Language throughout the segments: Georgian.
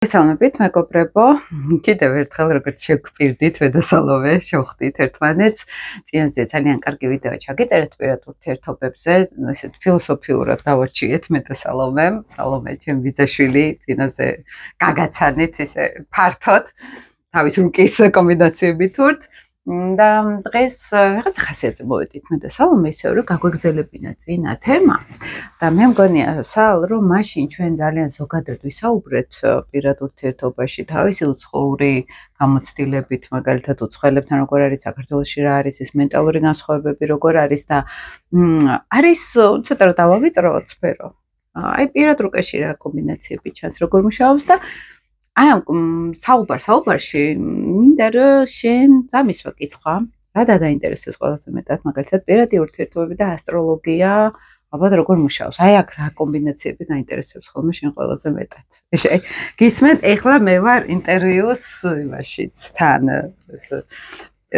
მოგესალმებით, მეგობრებო. კიდევ ერთხელ როგორც შეგგვირდით, ვედასალოვე, შევხვდით ერთმანეთს. წინაზე ძალიან კარგი ვიდეო ჩაგიწერეთ პირად ურთიერთობებზე, ესეთ ფილოსოფიურად გავარჩიეთ მედასალოვემ, სალომე ჩემი ბიძაშვილი, წინაზე გაგაცანით ისე ფართოდ, თავის რუკის კომბინაციებით ვურთ. და დღეს რაღაც ხასიათზე მოვედით მე და სალომე ისევ რომ გაგვეგზელებინა წინა თემა და მე მგონია სალ რომ მაშინ ჩვენ ძალიან ზოგადად ვისაუბრეთ პირად ურთიერთობაში თავისი უცხოური გამოცდილებით მაგალითად უცხოელებთან როგორ არის საქართველოში რა არის ეს მენტალური განსხვავებები როგორ არის და არის ცოტა რომ დავავიწროთ სფერო აი პირად რუკაში რა კომბინაციები ჩანს როგორ მუშაობს და აი ამ საუბარში მინდა რომ შენ დამისვა კითხვა რა დაგაინტერესებს ყველაზე მეტად მაგალითად პირადი ურთიერთობები და ასტროლოგია ალბათ როგორ მუშაობს აი აქ რა კომბინაციები გაინტერესებს ხოლმე შენ ყველაზე მეტად აი გისმენთ ეხლა მე ვარ ინტერვიუს იმაშიც თან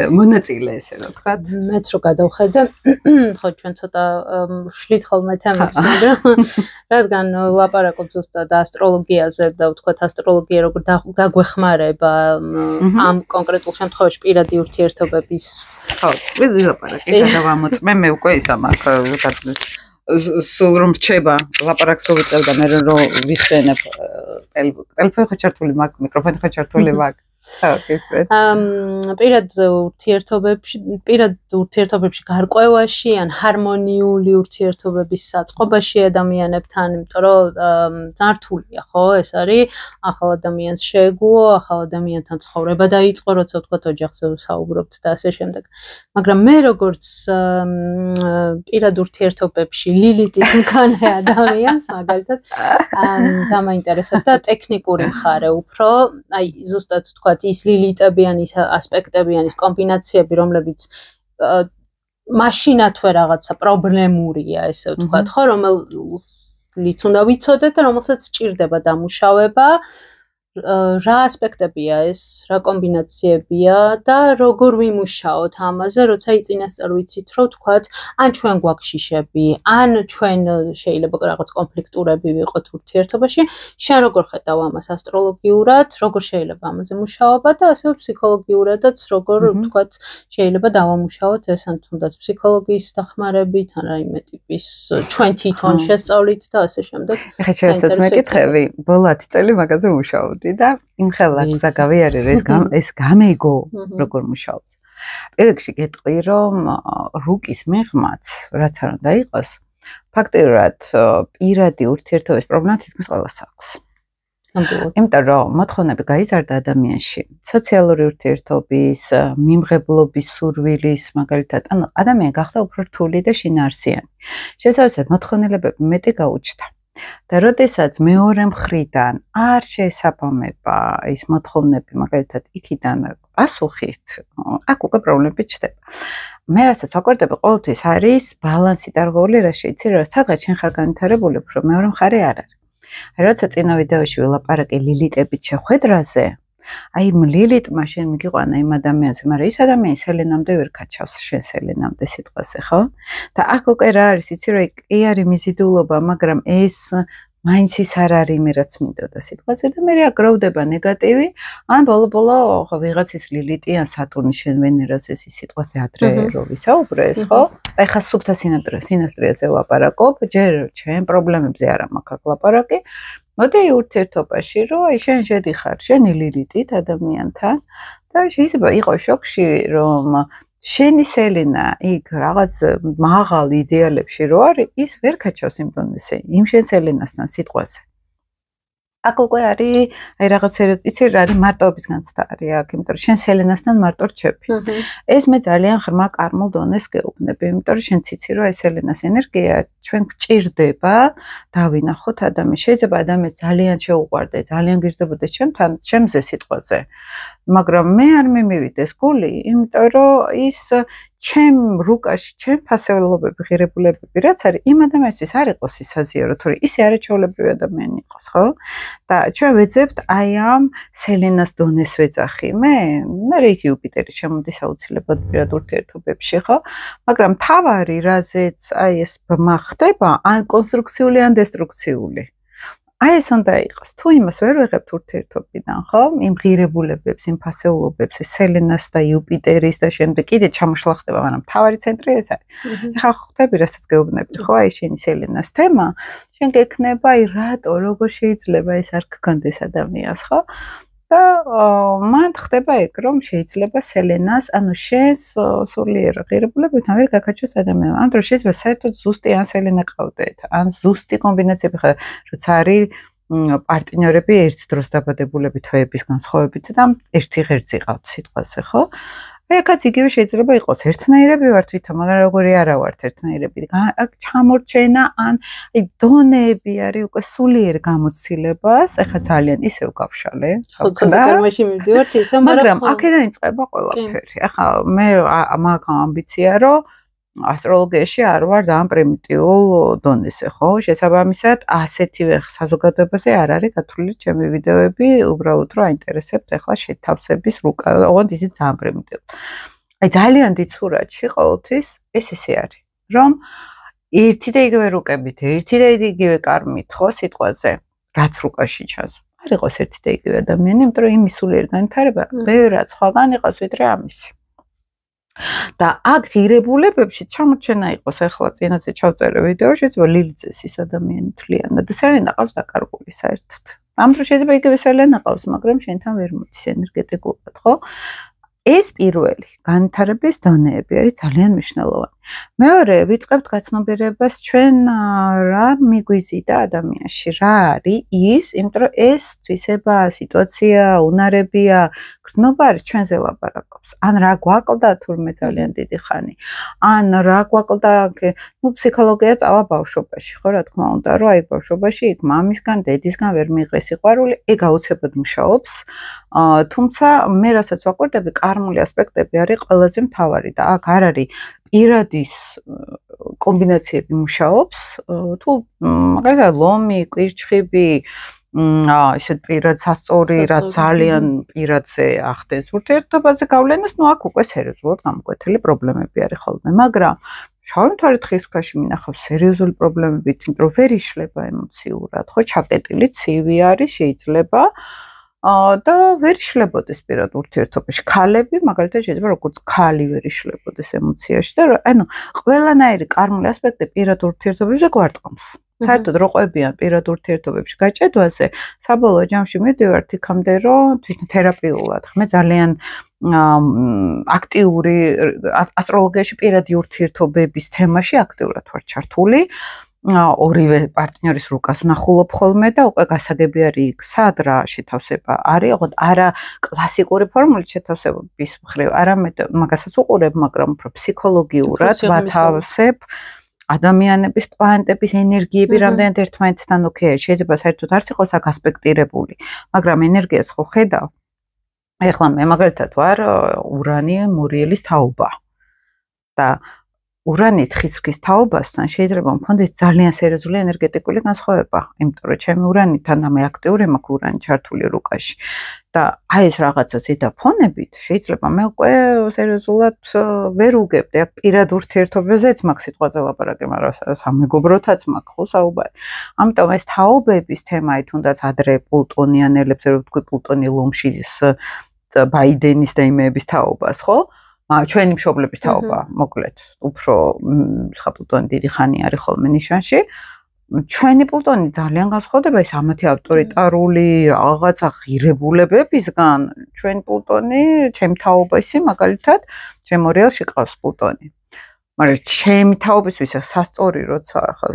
მონაწილე ესე რა თქვა მეც რო გადავხედე ხო ჩვენ ცოტა შლით ხოლმე თემებს რადგან ლაპარაკობ ზუსტად ასტროლოგიაზე და ვთქვათ ასტროლოგია როგორ დაგვეხმარება ამ კონკრეტულ შემთხვევაში პირადი ურთიერთობების ხო ლაპარაკი გადავამოწმე მე უკვე ის ამაკ სულ რომ რჩება ლაპარაკს რო ვიწყებ და მე რომ ვიხსენებ ტელეფონი ხო ჩართული მაგ მიკროფონი ხო ჩართული მაგ პირად ურთიერთობებში გარკვევაში ან ჰარმონიული ურთიერთობების საწყობაში ადამიანებთან, იმიტომ რომ ძართულია, ხო, ეს არის ახალ ადამიანს შეეგუო, ახალ ადამიანთან ცხოვრება დაიწყო, როცა ვთქვათ ოჯახზე ვსაუბრობთ და ასე შემდეგ. მაგრამ მე როგორც პირად ურთიერთობებში ლილიტის მქონე ადამიანს, მაგალითად, დამაინტერესებდა ტექნიკური მხარე უფრო, აი ზუსტად ვთქვათ ის ლილიტებიანი ასპექტებიანი კომბინაციები, რომლებიც მაშინათვე რაღაცა პრობლემურია, ესე ვთქვათ, ხო, რომელიც უნდა ვიცოდეთ და რომელსაც სჭირდება დამუშავება, რა ასპექტებია ეს, რა კომბინაციებია და როგორ ვიმუშაოთ ამაზე, როცა იწინასწარ ვიცით, რომ ვთქვათ, ან ჩვენ გვაქვს შიშები, ან ჩვენ შეიძლება რაღაც კონფლიქტურები ვიყოთ ურთიერთობაში, შენ როგორ ხედავ ამას ასტროლოგიურად, როგორ შეიძლება ამაზე მუშაობა და ასევე ფსიქოლოგიურადაც როგორ ვთქვათ, შეიძლება დავამუშაოთ ეს ან თუნდაც ფსიქოლოგიის დახმარებით, ან რაიმე ტიპის ჩვენ თვითონ შესწავლით და ასე შემდეგ. ეხლა შეეცდათ მეკითხები, ბოლო 10 წელი მაგაზე მუშაობდი და იმხელა გზა გავიარე რომ ეს გამეგო როგორ მუშაობს. პირველ რიგში გეტყვი რომ რუკის მიღმაც რაც არ უნდა იყოს ფაქტიურად პირადი ურთიერთობის პრობლემა თითქმის ყველას აქვს. იმიტომ რომ მოთხოვნები გაიზარდა ადამიანში სოციალური ურთიერთობის, მიმღებლობის სურვილის, მაგალითად, ანუ ადამიანი გახდა უფრო რთული და შინაარსიანი. შესაბამისად, მოთხოვნილებები მეტი გაუჩნდა. და როდესაც მეორე მხრიდან არ შეესაბამება ის მოთხოვნები, მაგალითად, იქიდან პასუხით, აქ უკვე პრობლემები ჩნდება. მე რასაც ვაკვირდები, ყოველთვის არის ბალანსი დარღვეული, რა შეიცი, რომ სადღაც შენ ხარ განვითარებული, უფრო მეორე მხარე არ არის. აი, როცა წინა ვიდეოში ვილაპარაკე ლილიტებით შეხვედრაზე, აი ლილიტმა შენ მიგიყვანა იმ ადამიანზე, მაგრამ ის ადამიანი სელენამდე ვერ კაჩავს შენ სელენამდე სიტყვაზე, ხო? და აქ უკვე რა არის, იცი რომ კი არის მიზიდულობა, მაგრამ ეს მაინც ის არ არის მე რაც მინდოდა სიტყვაზე და მე აგროვდება ნეგატივი, ან ბოლო-ბოლო ხო ვიღაცის ლილიტი ან სატურნი შენ ვენერაზე ის სიტყვაზე ადრე რო ვისაუბრეს, ხო? აი ხა სუფთა სინასტრიაზე ვლაპარაკობ, ჯერ ჩემ პრობლემებზე არ მაქვს ლაპარაკი. მოდი ურთიერთობაში, რომ აი შენ შედიხარ შენი ლილიტით ადამიანთან და შეიძლება იყოს შოკში, რომ შენი სელენა იქ რაღაც მაღალ იდეალებში რო არის, ის ვერ კაჩავს იმ დონეზე, იმ შენ სელენასთან სიტყვაზე. აქ უკვე არის აი რაღაცა იცი რა არის მარტოობის განცდა არის აქ, იმიტომ რომ შენ სელენასთან მარტო რჩები. ეს მე ძალიან ღრმა კარმულ დონეს გეუბნები, იმიტომ რომ შენ ციცი რომ ეს სელენას ენერგია ჩვენ გჭირდება დავინახოთ ადამიანს. შეიძლება ადამიანს ძალიან შეუყვარდე, ძალიან გიждდებოდე ჩემთან, ჩემზე სიტყვაზე. მაგრამ მე არ მიმივიდეს გული, იმიტომ რომ ის ჩემ რუკაში, ჩემ ფასეულობები, ღირებულებები, რაც არის, იმ ადამიანისთვის არ იყოს ის აზიარო, თუ ისე არაჩვეულებრივი ადამიანი იყოს, ხო? და ჩვენ ვეძებთ აი ამ სელენას დონეს ვეძახი. მე იქ იუპიტერი შემოდის აუცილებლად პირად ურთიერთობებში, ხო? მაგრამ თავარი, რაზეც აი ეს ბმა ხდება, ან კონსტრუქციული, ან დესტრუქციული. აი ეს უნდა იყოს. თუ იმას ვერ ვიღებთ ურთიერთობიდან, ხო? იმ ღირებულებებს, იმ ფასეულობებს, სელენას და იუპიტერის და შემდეგ კიდე ჩამოშლა ხდება, მაგრამ თავარი ცენტრი ეს არის. ეხლა ხვდები, რასაც გეუბნები, ხო? აი შენი სელენას თემა, შენ გექნება, აი რატო, როგორ შეიძლება ეს არ გქონდეს ადამიანს, ხო? და მან ხდება ეგ, რომ შეიძლება სელენას, ანუ შენს სულიერ ღირებულებებთან ვერ გაკაჩოს ადამიანს. ამ დროს შეიძლება საერთოდ ზუსტი ან სელენა ყავდეთ, ან ზუსტი კომბინაციები ხარ, როცა არის პარტნიორები ერთ დროს დაბადებულები თვეების განსხვავებით და ერთი ღერძი ყავთ სიტყვაზე, ხო? აი აქაც იგივე შეიძლება იყოს ერთნაირები ვართ თვითონ, მაგრამ როგორი არა ვართ ერთნაირები. აქ ჩამორჩენა ან აი დონეები არის უკვე სულიერ გამოცდილებას, ეხლა ძალიან ისევ გავშალე. ხო, ცოტა გარმაში მივდივართ ისე, მაგრამ აქედან იწყება ყველაფერი. ახლა მე მაქვს ამბიცია, რომ ასტროლოგიაში არ ვარ ძალიან პრიმიტიულ დონეზე, ხო? შესაბამისად, ასეთივე საზოგადოებაზე არ არის გათვლილი ჩემი ვიდეოები, უბრალოდ რომ აინტერესებთ ახლა შეთავსების რუკა, ოღონდ ისიც ძალიან პრიმიტიული. აი ძალიან დიდ სურათში ყოველთვის ეს ისე არის, რომ ერთი და იგივე რუკებით, ერთი და იგივე კარმით, ხო, სიტყვაზე, რაც რუკაში ჩანს. არ იყოს ერთი და იგივე ადამიანი, იმიტომ რომ იმის სულიერ განვითარება ბევრად სხვაგან იყოს ვიდრე ამისი. და აქ ღირებულებებში ჩამორჩენა იყოს, ახლა წინაზე ჩავწერე ვიდეო, შეიძლება ლილიძეს ის ადამიანი თლიანად და სელენა ყავს დაკარგული საერთოდ. ამ დროს შეიძლება იგივე სელენა ყავს, მაგრამ შენთან ვერ მოდის ენერგეტიკულად, ხო? ეს პირველი განვითარების დონეები არის ძალიან მნიშვნელოვანი. მეორე, ვიწყებთ გაცნობიერებას ჩვენ რა მიგვიზიდა ადამიანში, რა არის ის, იმიტომ რომ ეს თვისება, სიტუაცია, უნარებია, გრძნობა არის ჩვენზე ლაპარაკობს. ან რა გვაკლდა თურმე ძალიან დიდი ხანი, ან რა გვაკლდა, ნუ ფსიქოლოგია წავა ბავშვობაში, ხო, რა თქმა უნდა, რომ აი ბავშვობაში იქ მამისგან, დედისგან ვერ მიიღეს სიყვარული, ეგ აუცილებლად მუშაობს. თუმცა მე რასაც ვაკვირდები, კარმული ასპექტები არის ყველაზე მთავარი და აქ არ არის პირადის კომბინაციები მუშაობს, თუ მაგალითად ლომი, კვირჩხიბი, ისეთ პირად სასწორი, რაც ძალიან პირადზე ახდენს ურთიერთობაზე გავლენას, ნუ აქ უკვე სერიოზულად გამოკვეთილი პრობლემები არის ხოლმე, მაგრამ შავი მთვარის ხისქვაში მინახავს სერიოზული პრობლემებით, იმიტომ რომ ვერ იშლება ემოციურად, ხო, ჩაკეტილი ცივი არის, შეიძლება და ვერ იშლებოდეს პირად ურთიერთობაში. ქალები მაგალითად შეიძლება როგორც ქალი ვერ იშლებოდეს ემოციაში და ანუ ყველანაირი კარმული ასპექტი პირად ურთიერთობებზე გვარტყამს. საერთოდ რო ყვებიან პირად ურთიერთობებში გაჭედვაზე, საბოლოო ჯამში მივდივართ იქამდე, რომ თვითონ თერაპიულად ხმე ძალიან აქტიური ასტროლოგიაში პირადი ურთიერთობების თემაში აქტიურად ვარ ჩართული. ორივე პარტნიორის რუკას ვნახულობ ხოლმე და უკვე გასაგები არის იქ სად რა შეთავსება არის, ოღონდ არა კლასიკური ფორმულით შეთავსების მხრივ, არამედ მაგასაც უყურებ, მაგრამ უფრო ფსიქოლოგიურად ვათავსებ ადამიანების, პლანეტების ენერგიები რამდენად ერთმანეთთან ოკეა. შეიძლება საერთოდ არც იყოს აქ ასპექტირებული, მაგრამ ენერგიას ხო ხედავ. ეხლა მე მაგალითად ვარ ურანი მორიელის თაობა და ურანი თხისქვის თაობასთან შეიძლება მქონდეს ძალიან სერიოზული ენერგეტიკული განსხვავება, იმიტომ რომ ჩემი ურანითან ამე აქტიური მაქვს ურანი ჩართული რუკაში და აი ეს რაღაცა ზედა ფონებით შეიძლება მე უკვე სერიოზულად ვერ უგებდი, აქ პირად ურთიერთობებზეც მაქვს სიტყვაზე ლაპარაკი, მაგრამ სამეგობროთაც მაქვს ხო საუბარი. ამიტომ ეს თაობების თემაა, თუნდაც ადრე პლუტონიანელებზე რო ვთქვი, პლუტონი ლომში ბაიდენის და იმეების თაობას, ხო? ჩვენი მშობლების თაობა, მოკლედ, უფრო ხა პლუტონი დიდი ხანი არის ხოლმე ნიშანში. ჩვენი პლუტონი ძალიან განსხვავდება ის ამათი ავტორიტარული რაღაცა ღირებულებებისგან. ჩვენი პლუტონი, ჩემი თაობა ისი მაგალითად, ჩემ ორიელში ყავს პლუტონი. მაგრამ ჩემი თაობისთვის სასწორი როცა ხა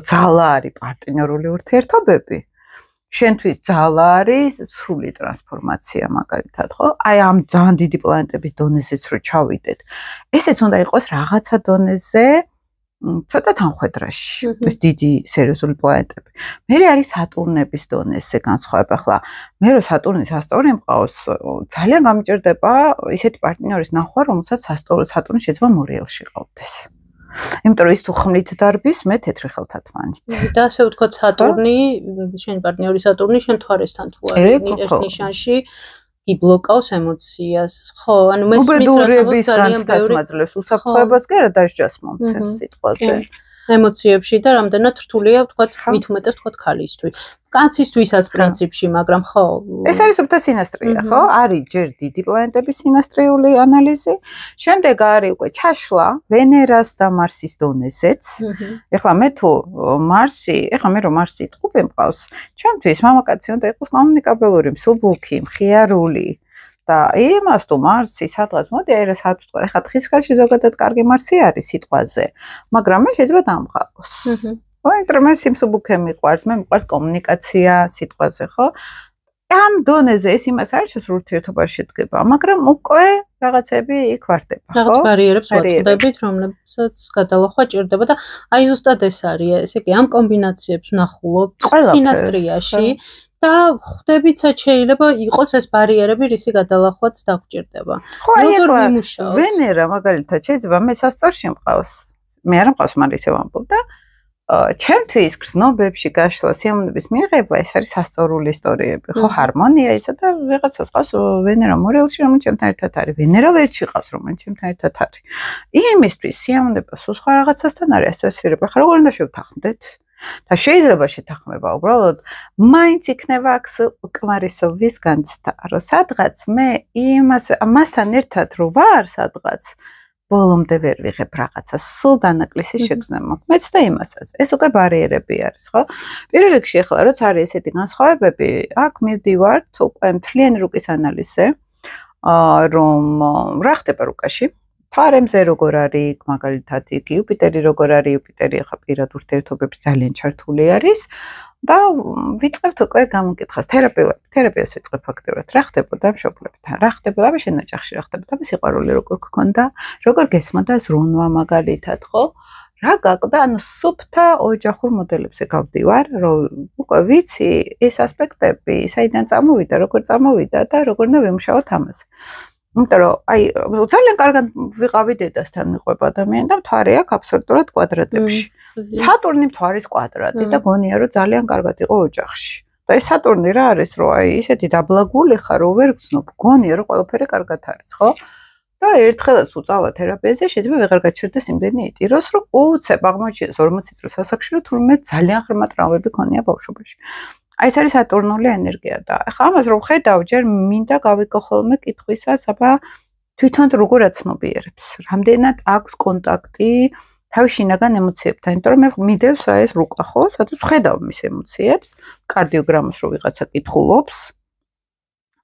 ძალა არის პარტნიორული ურთიერთობები. შენთვის ძალა არის სრული ტრანსფორმაცია მაგალითად, ხო? აი ამ ძალიან დიდი პლანეტების დონეზეც რო ჩავიდეთ. ესეც უნდა იყოს რაღაცა დონეზე, ცოტა თანხვედრაში, ეს დიდი სერიოზული პლანეტები. მე არის სატურნების დონეზე განსხვავება, ხლა მე რო სატურნის ასწორი მყავს, ძალიან გამიჭირდება ისეთი პარტნიორის ნახვა, რომელსაც სატურნი შეიძლება მორიელში ყავდეს. იმიტომ რომ ის თუ ხმლით დარბის, მე თეთრი ხელთათმანით. და ასე ვთქვათ, სატურნი, შენი პარტნიორი სატურნი შენ თვარესთან თუ არის ერთ ნიშანში იბლოკავს ემოციას. ხო, ანუ მე მის რასაც ძალიან ბევრი უსაფრთხოებას კი არა დასჯას მომცემს სიტყვაზე. ემოციებში და რამდენად რთულია ვთქვათ მით უმეტეს ვთქვათ ქალისთვის. კაცისთვისაც პრინციპში, მაგრამ ხო. ეს არის უბრალოდ სინასტრია, ხო? არის ჯერ დიდი პლანეტების სინასტრიული ანალიზი, შემდეგ არის უკვე ჩაშლა ვენერას და მარსის დონეზეც. ეხლა მე თუ მარსი, ეხლა მე რომ მარსი ტყუპი მყავს, ჩემთვის მამაკაცი უნდა იყოს კომუნიკაბელური, მსუბუქი, მხიარული. და იმას თუ მარსი სადღაც მოდი აი რა სათქვა ეხლა თხისქალში ზოგადად კარგი მარსი არის სიტყვაზე მაგრამ მე შეიძლება დამხალოს მე სიმსუბუქე მიყვარს მე მიყვარს კომუნიკაცია სიტყვაზე ხო ამ დონეზე ეს იმას არის რომ ურთიერთობაში შედგება მაგრამ უკვე რაღაცები იქ ვარდება ხო რაღაც ბარიერებს ვაწყდებით რომლებსაც გადალახვა ჭირდება და აი ზუსტად ეს არის ესე იგი ამ კომბინაციებს ვნახულობ სინასტრიაში და ხვდებიცაც შეიძლება იყოს ეს ბარიერები, რისი გადალახვაც დაგჭირდება. როგორ ვიმუშაოთ? ვენერა მაგალითად შეიძლება მე სასწორში მყავს. მე არ მყავს, მაგრამ ისე ვამბობ და ჩემთვის გრძნობებში გაშლა სიამოვნების მიღება ეს არის სასწორული ისტორიები. ხო, ჰარმონია ისა და ვიღაცას ყავს ვენერა მორელში, რომელიც ჩემთან ერთად არის. ვენერა ვერტში ყავს, რომელიც ჩემთან ერთად არის. იმისთვის სიამოვნება სულ სხვა რაღაცასთან არის ასოცირება. ხა როგორ უნდა შევთანხმდეთ? და შეიძლება შეთანხმება უბრალოდ მაინც იქნება აქ უკმარისობის განცდა რომ სადღაც მე მასთან ერთად რო ვარ სადღაც ბოლომდე ვერ ვიღებ რაღაცას სულ დანაკლისი შეგრძნемо მეც და იმასაც ეს უკვე ბარიერები არის ხო პირველ რიგში ახლა როცა არის ესეთი განსხვავებები აქ მივდივართ უკვე მთლიანი რუკის ანალიზზე რომ რა ხდება რუკაში ფარემზე როგორ არის მაგალითად იქ იუპიტერი როგორ არის იუპიტერი ახლა პირად ურთიერთობები ძალიან ჩართული არის და ვიწყებთ უკვე გამოკითხას თერაპიას ვიწყებ ფაქტობრივად რა ხდებოდა მშობლებთან რა ხდებოდა შენ ოჯახში რა ხდებოდა მე სიყვარული როგორ გქონდა როგორ გესმოდა ზრუნვა მაგალითად ხო რა გაკდა ანუ სუფთა ოჯახურ მოდელებზე გავდივარ რომ უკვე ვიცი ეს ასპექტები საიდან წამოვიდა როგორ წამოვიდა და როგორ უნდა ვიმუშაოთ ამაზე იმიტომ რომ აი ძალიან კარგად ვიყავი დედასთან მიყვება ადამიანი და მთვარე აქვს აბსოლუტურად კვადრატებში. სატურნი მთვარის კვადრატი და გონია რომ ძალიან კარგად იყო ოჯახში. და ეს სატურნი რა არის რომ აი ისეთი დაბლაგული ხარ რომ ვერ გძნობ, გონია რომ ყველაფერი კარგად არის, ხო? და ერთხელაც უწავა თერაპიაზე შეიძლება ვეღარ გაჩერდეს იმდენი იტიროს რომ უცებ აღმოჩნდეს 40 წლის ასაკში რომ თურმე ძალიან ღრმა ტრავმები ქონია ბავშვობაში. აი ეს არის სატურნული ენერგია და ახლა ამას რომ ხედავ ჯერ მინდა გავიგო ხოლმე კითხვისას აბა თვითონ როგორ აცნობიერებს რამდენად აქვს კონტაქტი თავის შინაგან ემოციებთან იმიტომ რომ მე მიდევს აი ეს რუკა ხო სადაც ხედავ მის ემოციებს კარდიოგრამას რო ვიღაცა კითხულობს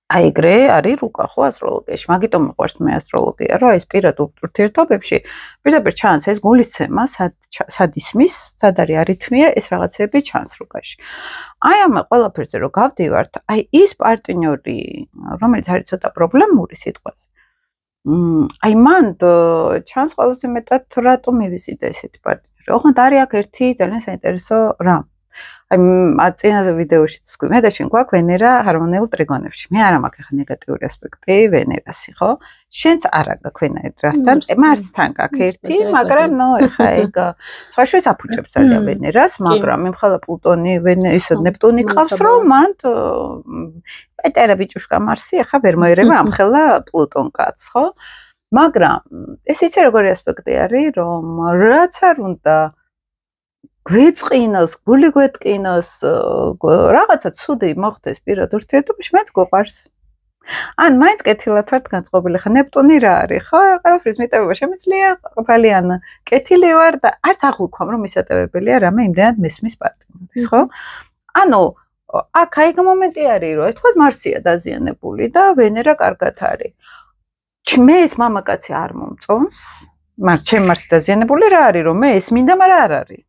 აი ეგრე არის რუკა ხო ასტროლოგიაში მაგიტომ მიყვარს მე ასტროლოგია რომ ეს პირად ურთიერთობებში პირდაპირ ჩანს ეს გულისცემა სად ისმის სად არის არითმია ეს რაღაცები ჩანს რუკაში აი ამ ყველაფერზე რომ გავდივართ აი ის პარტნიორი რომელიც არის ცოტა პრობლემური სიტყვაზე აი მან ჩანს ყველაზე მეტად რატომ მივიზიდა ესეთი პარტნიორი ოღონდ არის აქ ერთი ძალიან საინტერესო რამ აი წინაზე ვიდეოშიც ვთქვი მე და შენ გვაქვს ვენერა ჰარმონიულ ტრიგონებში მე არ მაქვს ახლა ნეგატიური ასპექტი ვენერასი ხო შენც არ აქვს ვენერასთან მარსთან გაქვს ერთი მაგრამ ნუ ეხა ეგ სხვა შეს აფუჭებს ძალიან ვენერას მაგრამ იმხელა პლუტონი ისე ნეპტუნი ყავს რომ მან პეტერა ბიჭუშკა მარსი ახლა ვერ მოერევა ამხელა პლუტონ კაცს ხო მაგრამ ეს იცი როგორი ასპექტი არის რომ რაც არ უნდა გვეწყინოს, გული გვეტკინოს, რაღაცა ცუდი მოხდეს პირად ურთიერთობაში, მეც გვყვარს. ან მაინც კეთილად ვართ განწყობილი, ხა ნეპტუნი რა არის, ხო? ყველაფრის მიტევება შემიძლია, ძალიან კეთილი ვარ და არც აღვიქვამ რომ მისატევებელია რამე იმდენად მესმის პარტნიორის, ხო? ანუ აქ აი მომენტი არის, რომ თქვა მარსია დაზიანებული და ვენერა კარგად არის. მე ეს მამაკაცი არ მომწონს, ჩემ მარსი დაზიანებული რა არის, რომ მე ეს მინდა, მაგრამ არ არის.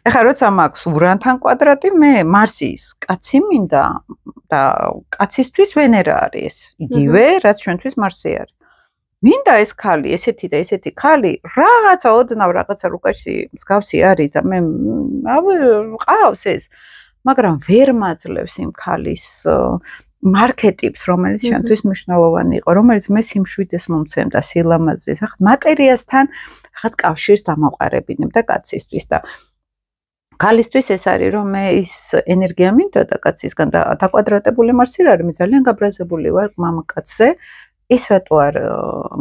ეხლა როცა მაქვს ურანთან კვადრატი მე მარსის კაცი მინდა და კაცისთვის ვენერა არის იგივე რაც ჩვენთვის მარსი არის მინდა ეს ქალი ესეთი და ესეთი ქალი რაღაცა ოდნავ რაღაცა რუკაში მსგავსი არის და მე ყავს ეს მაგრამ ვერ მაძლევს იმ ქალის მარკეტიპს რომელიც ჩვენთვის მნიშვნელოვანი იყო რომელიც მე სიმშვიდეს მომცემდა სილამაზეს ახლა მატერიასთან რაღაც კავშირს დამაყარებინებდა კაცისთვის და ქალისთვის ეს არის რომ მე ის ენერგია მინდა და კაცისგან და დაკვადრატებული მარსი რა არის მე ძალიან გაბრაზებული ვარ მამაკაცზე ის რატო არ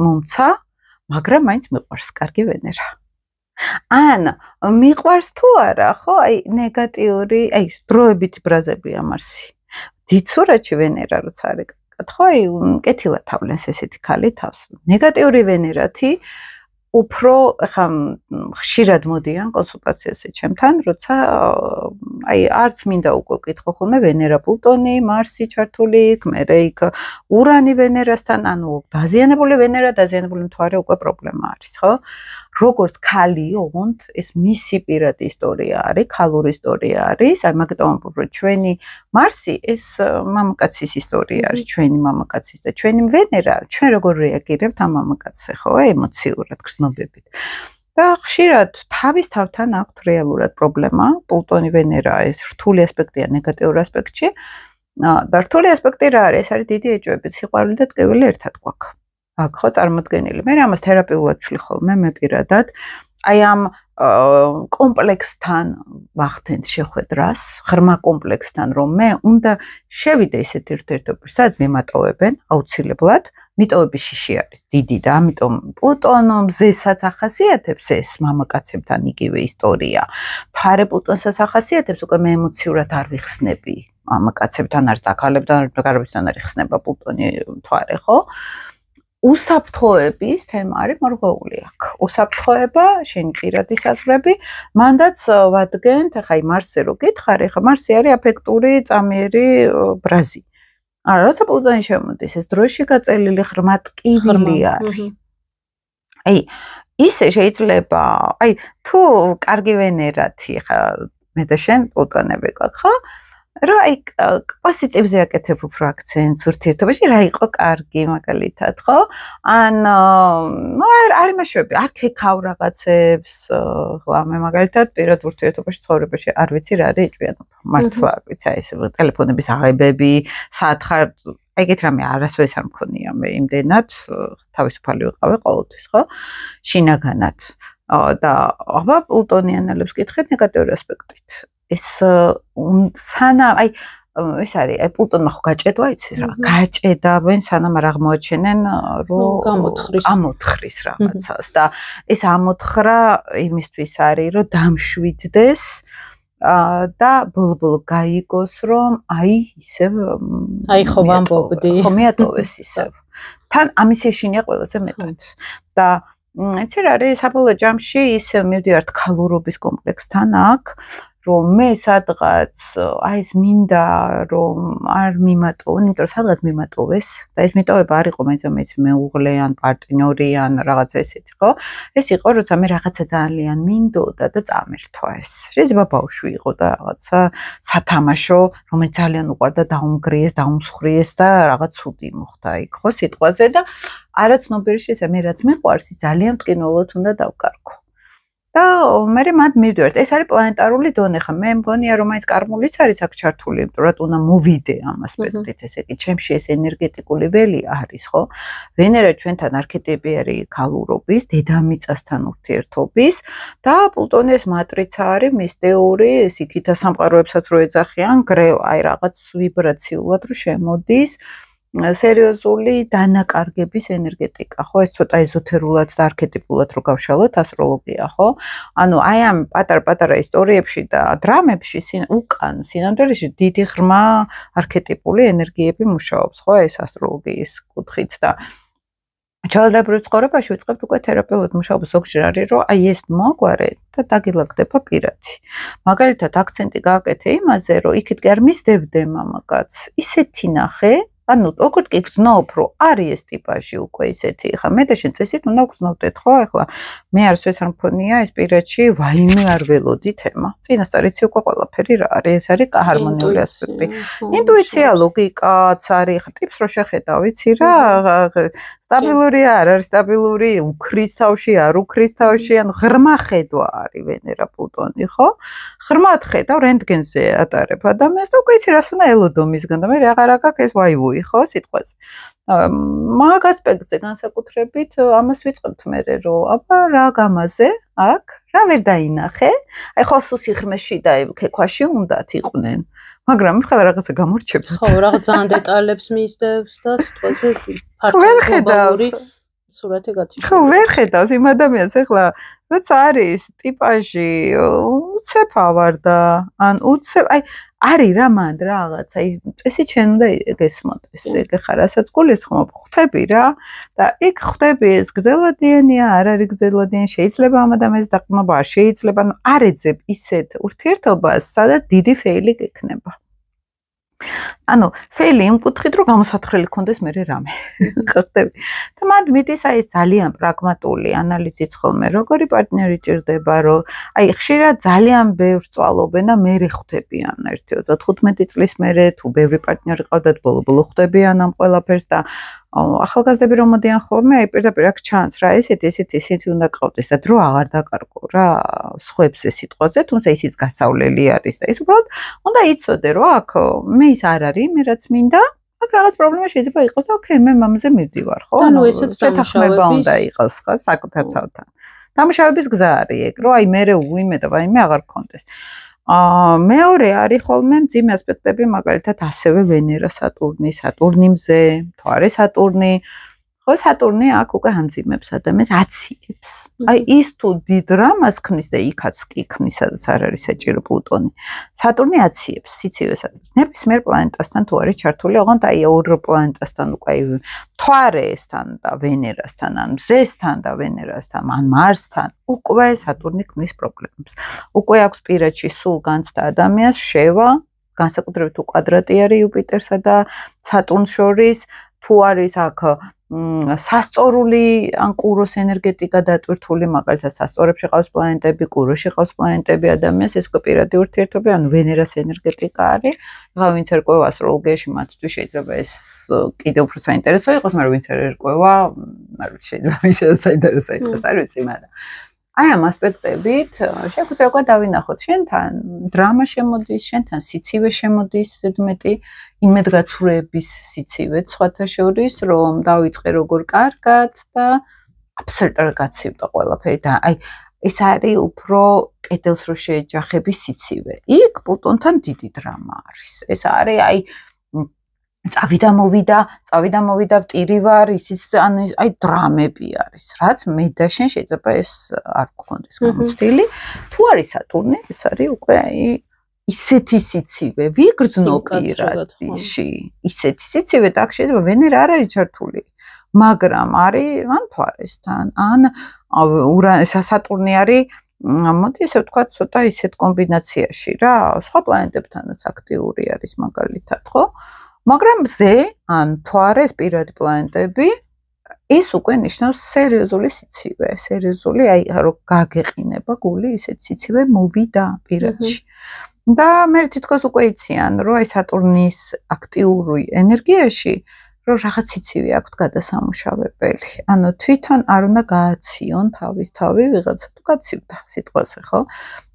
მომცა მაგრამ მაინც მიყვარს კარგი ვენერა ან მიყვარს თუ არა, ხო, აი ნეგატიური, აი დროებით ბრაზებია მარსი. დიცურაჩი ვენერა როცა არის, ხო, აი კეთილად თავლენს ესეთი ქალი თავს. ნეგატიური ვენერათი უფრო ხა ხშირად მოდიან კონსულტაციაზე ჩემთან, როცა აი არც მინდა უკვე ვკითხო ხოლმე ვენერა, პლუტონი, მარსი ჩართული იქ, მერე იქ ურანი ვენერასთან, ანუ დაზიანებული ვენერა, დაზიანებული მთვარე უკვე პრობლემა არის, ხო? როგორც ქალი, ოღონდ ეს მისი პირადი ისტორია არის, ქალური ისტორია არის, აი მაგიტომ ამბობ, რომ ჩვენი მარსი ეს მამაკაცის ისტორია არის, ჩვენი მამაკაცის და ჩვენი ვენერა, ჩვენ როგორ რეაგირებთ ამ მამაკაცზე, ხო, ემოციურად, გრძნობებით. და ხშირად თავის თავთან აქვთ რეალურად პრობლემა, პლუტონი ვენერა ეს რთული ასპექტია ნეგატიურ ასპექტში. და რთული ასპექტი რა არის? ეს არის დიდი ეჭვები, სიყვარული და ტკივილი ერთად გვაქვს. აქ ხო წარმოდგენილი. მე ამას თერაპიულად ვშლი ხოლმე მე პირადად. აი ამ კომპლექსთან ვახდენთ შეხვედრას, ღრმა კომპლექსთან, რომ მე უნდა შევიდე ისეთ ერთერთობაში, სადაც მიმატოვებენ აუცილებლად. მიტოვების შიში არის დიდი და ამიტომ პლუტონომზესაც ახასიათებს ეს მამაკაცებთან იგივე ისტორია. მთვარე პლუტონსაც ახასიათებს, უკვე მე ემოციურად არ ვიხსნები. მამაკაცებთან არის და ქალებთან გარბისთან არის ხსნება პლუტონი მთვარე, ხო? უსაფრთხოების თემა არის მორღვეული აქ. უსაფრთხოება, შენი პირადი საზღვრები, მანდაც ვადგენთ, ახლა აი მარსზე რო გითხარი, ახლა მარსი არის აფექტური, წამიერი ბრაზი. არა, როცა პლუტონი შემოდის, ეს დროში გაწელილი ღრმა ტკივილი არის. აი, ისე შეიძლება, აი, თუ კარგი ვენერათი, ხა მე და შენ პლუტონები გვაქვს, ხო? რა აი პოზიტივზე აკეთებ უფრო აქცენტს ურთიერთობაში, რა იყო კარგი მაგალითად, ხო? ან არ იმაშები, არ ქეკავ რაღაცებს, ხლა მე მაგალითად პირად ურთიერთობაში ცხოვრებაში არ ვიცი რა არის ჭვიანობა. მართლა არ ვიცი, აი ეს ტელეფონების აღებები, სათხარ, ეგეთ რამე არასოდეს არ მქონია მე იმდენად, თავისუფალი ვიყავი ყოველთვის, ხო? შინაგანად. და აბა პლუტონიანელებს კითხეთ ნეგატიური ასპექტით. ეს სანამ აი ეს არის აი პლუტონმა ხო გაჭედვა იცის რა გაჭედავენ სანამ არ აღმოაჩენენ რომ გამოთխრის რაღაცას და ეს ამოთხრა იმისთვის არის რომ დამშვიდდეს და ბოლბოლ გაიგოს რომ აი ისევ აი ხო ვამბობდი ხო მეატოვეს ისევ თან ამის ეშინია ყველაზე მეტად და ეცე რა არის საბოლოო ჯამში ისევ მივდივართ ქალურობის კომპლექსთან აქ რომ მე სადღაც აი ეს მინდა რომ არ მიმატოვონ, იმიტომ რომ სადღაც მიმატოვეს და ეს მიტოვება არ იყო მეც მეუღლე ან პარტნიორი ან რაღაცა ესეთი, ხო? ეს იყო როცა მე რაღაცა ძალიან მინდოდა და წამერთვა ეს. შეიძლება ბავშვი იყო და რაღაცა სათამაშო, რომელიც ძალიან უყვარდა დაუმგრიეს, დაუმსხვრიეს და რაღაც ცუდი მოხდა იქ, ხო, სიტყვაზე და არაცნობიერი შესაძლოა მე რაც მიყვარს, ის ძალიან მტკივნეულად უნდა დავკარგო. და მე მათ მივდივართ. ეს არის პლანეტარული დონე ხა. მე მგონია რომ მაინც კარმულიც არის აქ ჩართული, იმიტომ რომ უნდა მოვიდე ამ ასპექტით, ესე იგი, ჩემში ეს ენერგეტიკული ველი არის, ხო? ვენერა ჩვენთან არქეტიპი არის ქალურობის, დედამიწასთან ურთიერთობის და პლუტონი ეს მატრიცა არის მისტიური, ეს იქითა სამყაროებსაც რო ეძახიან, გრევა, აი რაღაც ვიბრაციულად რო შემოდის. სერიოზული დანაკარგების ენერგეტიკა, ხო? ეს ცოტა ეზოთერულად და არქეტიპულად რო გავშალოთ ასტროლოგია, ხო? ანუ აი ამ პატარ-პატარა ისტორიებში და დრამებში უკან სინამდვილეში დიდი ღრმა არქეტიპული ენერგიები მუშაობს, ხო? ეს ასტროლოგიის კუთხით და ჩალდებრივ ცხოვრებაში ვიწყებთ უკვე თერაპიულად მუშაობა ზოგჯერ არის, რომ აი ეს მოაგვარე და დაგილაგდება პირადი. მაგალითად, აქცენტი გააკეთე იმაზე, რომ იქით კი არ მისდევდე მამაკაც, ისეთი ნახე ანუ როგორც კი გრძნობ, რომ არის ეს ტიპაჟი უკვე ისეთი, ხა მე და შენ წესით უნდა გრძნობდეთ, ხო? ახლა მე არც ეს არ მქონია ეს პირადში ვაიმე არ ველოდი თემა. წინასწარ იცი უკვე ყველაფერი რა არის, ეს არის ჰარმონიული ასპექტი. ინტუიცია, ლოგიკაც არის, ხა ტიპს რო შეხედავ, ვიცი რა, სტაბილური არ არის სტაბილური, უქრის თავში, არ უქრის თავში, ანუ ღრმა ხედვა არის ვენერა პლუტონი, ხო? ღრმად ხედავ რენტგენზე ატარებ ადამიანს და უკვე იცი რას უნდა ელოდო მისგან და მე აღარ აქვს ეს ვაივუი, ხო, სიტყვაზე. მაგ ასპექტზე განსაკუთრებით ამას ვიწყებთ მე რომ აბა რა გამაზე აქ რა ვერ დაინახე? აი ხო სუსიხმეში და ქექვაში უნდათ იყვნენ. მაგრამ ხალხი რაღაცა გამორჩება. ხო, რაღაც ძალიან დეტალებს მისდევს და სიტყვაზე ფართო გლობალური სურათი გათიშა. ხო, ვერ ხედავს იმ ადამიანს ახლა, როცა არის ტიპაჟი, უცებ ავარდა, ან უცებ, აი არის რა მანდ რაღაც, აი წესი ჩვენ უნდა გესმოდეს. ეგ ხარ რასაც გულისხმობ, ხვდები რა და იქ ხვდები ეს გრძელვადიანია, არ არის გრძელვადიანი, შეიძლება ამ ადამიანის დაყრდნობა, შეიძლება, ანუ არ ეძებ ისეთ ურთიერთობას, სადაც დიდი ფეილი გექნება. ანუ ფეილი იმ კუთხით რომ გამოსათხრელი კონდეს მე რამე. ხვდები. და მანდ მიდის აი ძალიან პრაგმატული ანალიზიც ხოლმე, როგორი პარტნიორი ჭირდება, რომ აი ხშირად ძალიან ბევრს წვალობენ და მე ხვდებიან 1-25 წლის მერე თუ ბევრი პარტნიორი ყავდათ ბოლო-ბოლო ხვდებიან ამ ყველაფერს და ახალგაზრდები რომ მოდიან ხოლმე, აი პირდაპირ აქ ჩანს რა, ესეთი უნდა ყავდეს და დრო აღარ დაკარგო რა, სხვებზე სიტყვაზე, თუმცა ისიც გასავლელი არის და ის უბრალოდ უნდა იცოდე რომ აქ მე ის არ არის, მე რაც მინდა, აქ რაღაც პრობლემა შეიძლება იყოს და ოკეი, მე მამაზე მივდივარ, ხო? ანუ ესეც შეთანხმება უნდა იყოს, ხო, საკუთარ თავთან. დამუშავების გზა არის ეგ, რომ აი მე უიმე და ვაიმე აღარ გქონდეს. მეორე არის ხოლმე მძიმე ასპექტები, მაგალითად ასევე ვენერა, სატურნი მზე, თუ არის სატურნი, ხო სატურნი აქ უკვე ამძიმებს ადამიანს, აციებს. აი ის თუ დიდ დრამას ქმნის და იქაც კი ქმნის, სადაც არ არის საჭირო პლუტონი. სატურნი აციებს, სიცივესაც. ნებისმიერ პლანეტასთან თუ არის ჩართული, ოღონდ აი ორ პლანეტასთან უკვე მთვარესთან და ვენერასთან, ან მზესთან და ვენერასთან, ან მარსთან უკვე სატურნი ქმნის პრობლემებს. უკვე აქვს პირადში სულ განცდა ადამიანს შევა, განსაკუთრებით თუ კვადრატი არის იუპიტერსა და სატურნს შორის, თუ არის აქ სასწორული ან კუროს ენერგეტიკა დატვირთული, მაგალითად სასწორებში ყავს პლანეტები, კუროში ყავს პლანეტები ადამიანს, ეს უკვე პირადი ურთიერთობები, ანუ ვენერას ენერგეტიკა არის. ახლა ვინც ერკვევა ასტროლოგიაში, მათთვის შეიძლება ეს კიდევ უფრო საინტერესო იყოს, მაგრამ ვინც არ ერკვევა, არ ვიცი, შეიძლება ისედაც საინტერესო იყოს, არ ვიცი, მაგრამ აი ამ ასპექტებით შეგვიძლია უკვე დავინახოთ შენთან დრამა შემოდის, შენთან სიცივე შემოდის, ზედმეტი იმედგაცრუების სიცივე სხვათა შორის, რომ დავიწყე როგორ კარგად და აბსოლუტურად გაცივდა ყველაფერი და აი ეს არის უფრო კედელს რო შეეჯახების სიცივე. იქ პლუტონთან დიდი დრამა არის. ეს არის აი წავიდა მოვიდა ვტირივარ, ისიც აი დრამები არის, რაც მე და შენ შეიძლება ეს არ გქონდეს გამოცდილი. თუ არის სატურნი, ეს არის უკვე აი ისეთი სიცივე, ვიგრძნო პირადში, ისეთი სიცივე და აქ შეიძლება ვენერა არ არის ჩართული, მაგრამ არის ან მთვარესთან, ან სატურნი არის, მოდი ესე ვთქვა, ცოტა ისეთ კომბინაციაში რა, სხვა პლანეტებთანაც აქტიური არის მაგალითად, ხო? მაგრამ მზე, ან მთვარეს პირადი პლანეტები, ეს უკვე ნიშნავს სერიოზული სიცივე, სერიოზული, აი რომ გაგეყინება გული, ისეთ სიცივე მოვიდა პირადში. და მე თითქოს უკვე იციან, რომ აი სატურნის აქტიური ენერგიაში, რომ რაღაც სიცივე აქვს გადასამუშავებელი. ანუ თვითონ არ უნდა გააციონ თავი ვიღაცა თუ გაცივდა სიტყვაზე, ხო?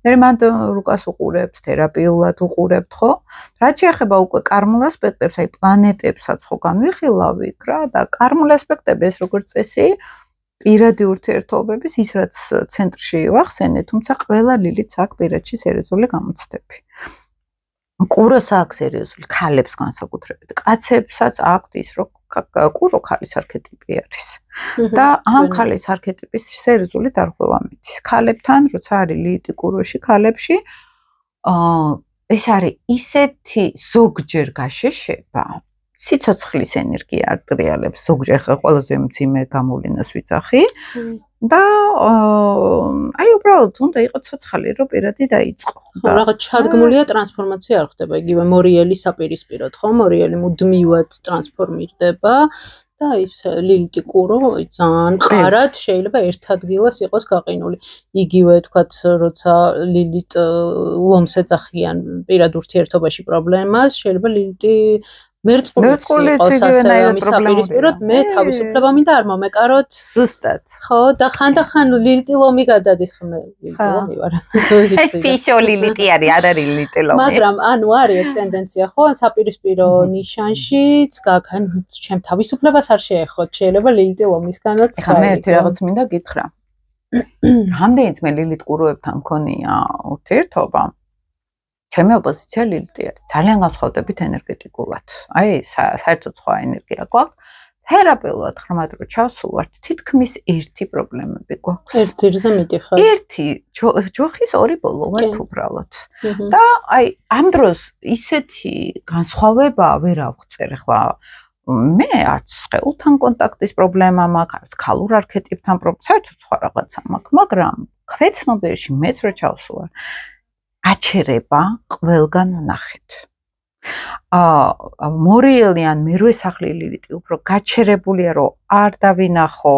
მე მანდ რუკას უყურებთ, თერაპიულად უყურებთ, ხო? რაც შეეხება უკვე კარმულ ასპექტებს, აი პლანეტებსაც ხო განვიხილავით რა და კარმულ ასპექტები ეს როგორც წესი პირადი ურთიერთობების ის რაც ცენტრში ვახსენე, თუმცა ყველა ლილიც აქვს პირადში სერიოზული გამოცდები. კუროს აქვს სერიოზული, ქალებს განსაკუთრებით. კაცებსაც აქვს ის, რომ კურო ქალის არქეტიპი არის. და ამ ქალის არქეტიპის სერიოზული დარღვევა მიდის. ქალებთან, როცა არის ლილიტი კუროში, ქალებში, ეს არის ისეთი ზოგჯერ გაშეშება, სიცოცხლის ენერგია არტრიალებს, ზოგჯერ ყველაზე მძიმე გამოვლენას ვიძახი. და აი უბრალოდ უნდა იყოს ცოცხალი, რომ პირადი დაიწყო. ხო, რაღაც ჩადგმულია ტრანსფორმაცია არ ხდება, იგივე მორიელი საპირისპიროდ, ხო? მორიელი მუდმივად ტრანსფორმირდება და ის ლილიტი კურო ძალიან მყარად შეიძლება ერთ ადგილას იყოს გაყინული. იგივე თქვათ, როცა ლილიტ ლომს ეძახიან პირად ურთიერთობაში პრობლემას, შეიძლება ლილიტი მერწყულიც იყოს ასე ამის საპირისპიროდ, მე თავისუფლება მინდა არ მომეკაროთ. ზუსტად. ხო, და ხანდახან ლილიტი ლომი გადადის, ხმე ლილიტი ლომი ვარ. ეს ფიშო ლილიტი არის, არ არის ლილიტი ლომი. მაგრამ ანუ არის ეს ტენდენცია, ხო, საპირისპირო ნიშანშიც გაგან ჩემ თავისუფლებას არ შეეხოთ, შეიძლება ლილიტი ლომისგანაც. ხა მე ერთი რაღაც მინდა გითხრა. რამდენიც მე ლილიტ კუროებთან მქონია ურთიერთობა, ჩემი ოპოზიცია ლილიტი არის. ძალიან განსხვავდებით ენერგეტიკულად. აი, საერთოდ სხვა ენერგია გვაქვს. თერაპიულად ხმად რო ჩავსულვართ, თითქმის ერთი პრობლემები გვაქვს. ერთ ძირზე მიდიხარ. ერთი ჯოხის ორი ბოლო ვართ უბრალოდ. და აი ამ დროს ისეთი განსხვავება ვერ ავღწერ ახლა მე არც სხეულთან კონტაქტის პრობლემა მაქვს, არც ქალურ არქეტიპთან პრობლემა, საერთოდ სხვა რაღაცა მაქვს, მაგრამ ქვეცნობიერში მეც რო ჩავსულვარ, გაჩერება ყველგან ვნახეთ. მორიელი ან მერვე სახლი ლილიტი უფრო გაჩერებულია, რომ არ დავინახო,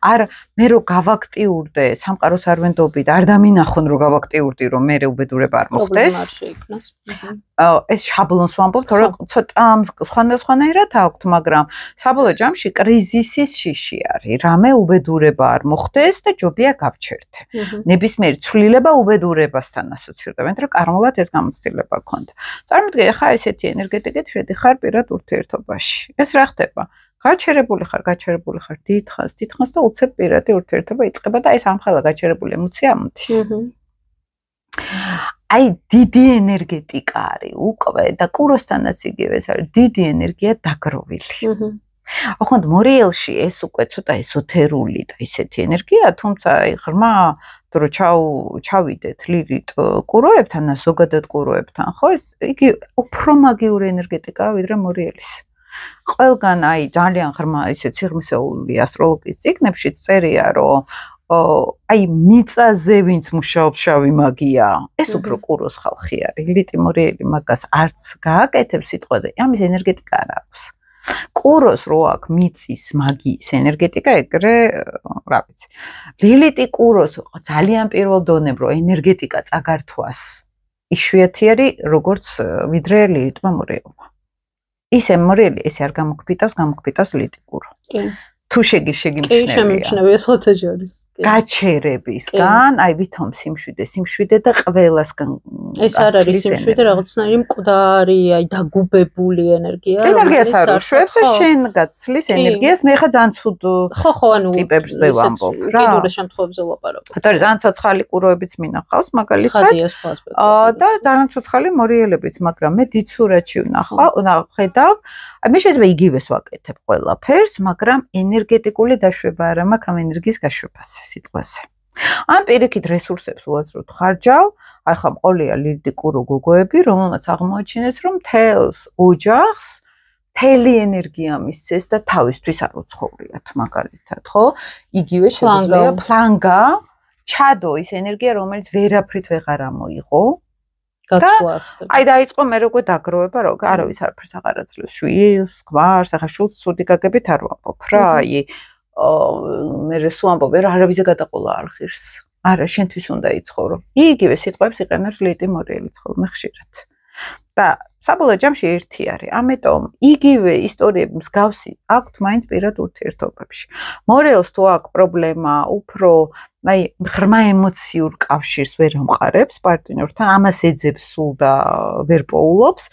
არ მე რო გავაქტიურდე, სამყაროს არ ვენდობი და არ დამინახონ რომ გავაქტიურდი, რომ მე უბედურება არ მოხდეს. ეს შაბლონს ვამბობ, თორემ ცოტა სხვანაირად აქვთ, მაგრამ საბოლოო ჯამში კრიზისის შიში არის. რამე უბედურება არ მოხდეს და ჯობია გავჩერდე. ნებისმიერი ცვლილება უბედურებასთან ასოცირდება, მაგრამ კარმულად ეს გამოცდილება გქონდა. წარმოგიდგენ, ახლა ესეთი ენერგეტიკით შედიხარ პირად ურთიერთობაში. ეს რა ხდება? გაჩერებული ხარ დიდხანს და უცებ პირადი ურთიერთობა იწყება და ეს ამხელა გაჩერებული ემოცია ამოდის. აი დიდი ენერგეტიკა არის უკვე და კუროსთანაც იგივე ეს არის დიდი ენერგია დაგროვილი. ოღონდ მორიელში ეს უკვე ცოტა ესოთერული და ისეთი ენერგია, თუმცა აი ღრმა დრო ჩავიდეთ ლილიტ კუროებთან და ზოგადად კუროებთან, ხო ეს იგი უფრო მაგიური ენერგეტიკაა ვიდრე მორიელის. ყველგან აი ძალიან ღრმა ისე სიღრმისეული ასტროლოგიის წიგნებში წერია, რომ აი მიწაზე ვინც მუშაობს შავი მაგია, ეს უფრო კუროს ხალხი არის. ლილიტი მორიელი მაგას არც გააკეთებს სიტყვაზე, ამის ენერგეტიკა არ აქვს. კუროს რო აქვს მიწის მაგიის ენერგეტიკა, ეგრე რა ვიცი. ლილიტი კუროს ძალიან პირველ დონემდე რო ენერგეტიკა წაგართვას, იშვიათი არის როგორც ვიდრე ლილიტმა მორიელმა. ისე მორიელი ესე არ გამოგფიტავს ლილიტი კურო. თუ შეგიმჩნევია. კი, შემიმჩნევია სხვათა შორის. გაჩერებისგან, აი ვითომ სიმშვიდე და ყველასგან. ეს არ არის სიმშვიდე, რაღაცნაირი მკვდარი, აი დაგუბებული ენერგია. ენერგიას არ უშვებს და შენ გაცლის ენერგიას, მე ხა ძალიან ცუდ ანუ ტიპებზე ვამბობ რა. კიდურე შემთხვევებზე ვლაპარაკობ. ხოთარი ძალიან ცოცხალი კუროებიც მინახავს, მაგალითად. ცხადია სხვა ასპექტი. და ძალიან ცოცხალი მორიელებიც, მაგრამ მე დიცურათში ხედავ, აი მე შეიძლება იგივეს ვაკეთებ ყველაფერს, მაგრამ ენერგეტიკული დაშვება არ მაქვს ამ ენერგიის გაშვებაზე სიტყვაზე. ამ პირიქით რესურსებს უაზროდ ხარჯავ, აი ხა მყოლია ლილიტი კურო გოგოები, რომელმაც აღმოაჩინეს, რომ თელს ოჯახს თელი ენერგია მისცეს და თავისთვის არ უცხოვრიათ მაგალითად, ხო? იგივე შეგვიძლია ფლანგა, ჩადო ის ენერგია, რომელიც ვერაფრით ვეღარ ამოიღო. აი დაიწყო მე როგორ დაგროვება, რომ არავის არაფერს აღარ აძლევს შვილს, გვარს, ახლა შვილს ცუდი გაგებით არ ვამბობ რა, აი მე რესუ ამბობ, არავის გადაყოლა არ ხირს. არა, შენთვის უნდა იცხოვრო. იგივე სიტყვებს იყენებს ლილიტი მორიელი ხოლმე ხშირად. და საბოლოო ჯამში ერთი არის. ამიტომ იგივე ისტორიები მსგავსი აქვთ მაინც პირად ურთიერთობებში. მორიელს თუ აქვს პრობლემა, უფრო აი ღრმა ემოციურ კავშირს ვერ ამყარებს პარტნიორთან, ამას ეძებს სულ და ვერ პოულობს.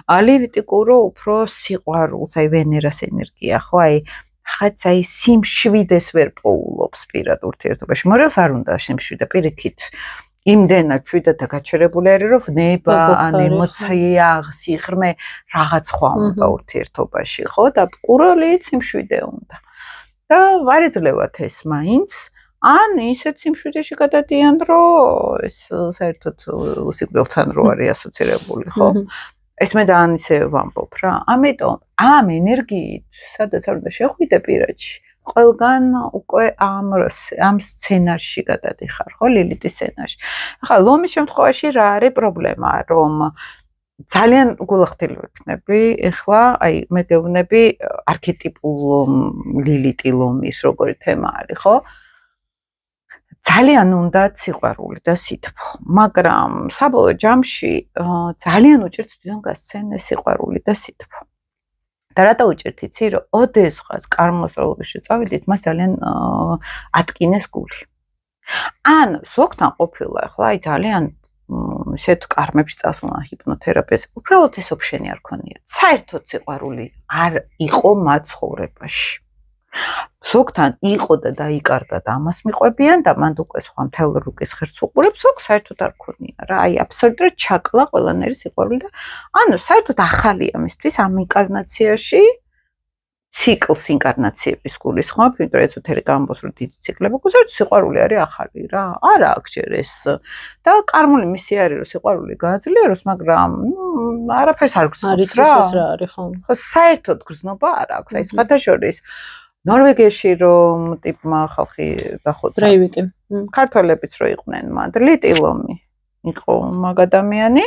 ლილიტი კურო უფრო სიყვარულს, აი ვენერას ენერგია, ხო, აი ხაც აი სიმშვიდეს ვერ პოულობს პირად ურთიერთობაში. მორიელს არ უნდა სიმშვიდე, პირიქით. იმდენად შვიდად გაჩერებული არის, რომ ვნება, ან ემოცია, სიღრმე რაღაც სხვა უნდა ურთიერთობაში, ხო? და კუროლიც სიმშვიდე უნდა. და არ ეძლევათ ეს მაინც. ან ისეთ სიმშვიდეში გადადიან, რომ ეს საერთოდ სიკვდილთან რო არის ასოცირებული, ხო? ეს მე ძალიან ისე ვამბობ რა. ამიტომ ამ ენერგიით, სადაც არ უნდა შეხვიდე პირადში, ყველგან უკვე ამ სცენარში გადადიხარ, ხო, ლილიტის სცენარში. ახლა ლომის შემთხვევაში რა არის პრობლემა, რომ ძალიან გულახდილი ვიქნები, ეხლა აი მე გეუბნები არქეტიპულ ლილიტი ლომის როგორი თემა არის, ხო? ძალიან უნდა სიყვარული და სითბო, მაგრამ საბოლოო ჯამში ძალიან უჭირთ თვითონ გასცენ სიყვარული და სითბო. და რატო უჭირთ იცი, რომ ოდესღაც კარმასტროლოგიაში წავიდით, მას ძალიან ატკინეს გული. ან ზოგთან ყოფილა, ახლა აი ძალიან ისეთ კარმებში წასვლა ჰიპნოთერაპიას, უბრალოდ ეს ოფშენი არ ქონია. საერთოდ სიყვარული არ იყო მათ ცხოვრებაში. ზოგთან იყო და დაიკარგა და ამას მიყვებიან და მანდ უკვე სხვა მთელ რუკის ხერხს უყურებს, ზოგ საერთოდ არ ქონია რა. აი აბსოლუტურად ჩაკლა ყველანაირი სიყვარული და ანუ საერთოდ ახალია მისთვის ამ ინკარნაციაში ციკლს ინკარნაციების გულისხმობ, იმიტომ რომ ეზოთერი გამბოს რომ დიდი ციკლები აქვს, ზოგადად სიყვარული არის ახალი რა. არა აქვს ჯერ ეს. და კარმული მისი არის რომ სიყვარული გააძლიეროს, მაგრამ არაფერს არ გზნობს რა. არის ეს რა არის ხო? ხო, საერთოდ გზნობა არ აქვს. აი სხვათა შორის ნორვეგიაში რომ ტიპმა ხალხი დახოცა. ბრეივიკი. ქართველებიც რო იყვნენ მათ, ლიტილომი იყო მაგ ადამიანი.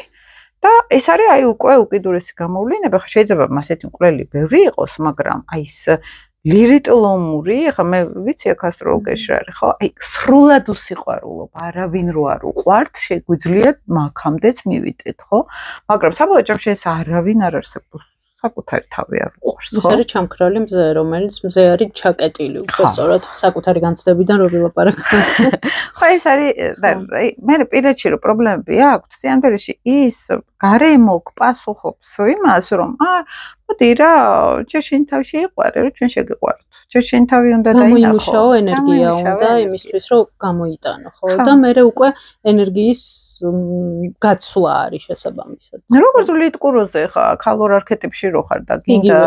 და ეს არის აი უკვე უკიდურესი გამოვლენა, ხა შეიძლება მასეთი მკვლელი ბევრი იყოს, მაგრამ აი ეს ლირიტლომური, ხა მე ვიცი აქ ასტროლოგიაში რა არის, ხო? აი სრულად უსიყვარულობ, არავინ რო არ უყვართ, შეგვიძლია მაგამდეც მივიდეთ, ხო? მაგრამ საბოლოო ჯამში ეს არავინ არ არსებობს. საკუთარი თავი არ უყვარს, ხო? ეს არის ჩამქრალი მზე, რომელიც მზე არის ჩაკეტილი, უფრო სწორად საკუთარი განცდებიდან რო ვილაპარაკო. ხო, ეს არის და მე პირადში რო პრობლემები აქვს, სიამბერში ის გარემო გპასუხობს იმას, რომ მოდი რა, ჯერ შენ თავში იყვარე, რომ ჩვენ შეგიყვართ. ჯერ შენ თავი უნდა დაინახო. გამოიმუშაო ენერგია უნდა იმისთვის, რომ გამოიტანო, ხო? და მე უკვე ენერგიის გაცვლა არის შესაბამისად. როგორც ლიტკუროზე ხა, ქალურ არქეტიპში რო ხარ და გინდა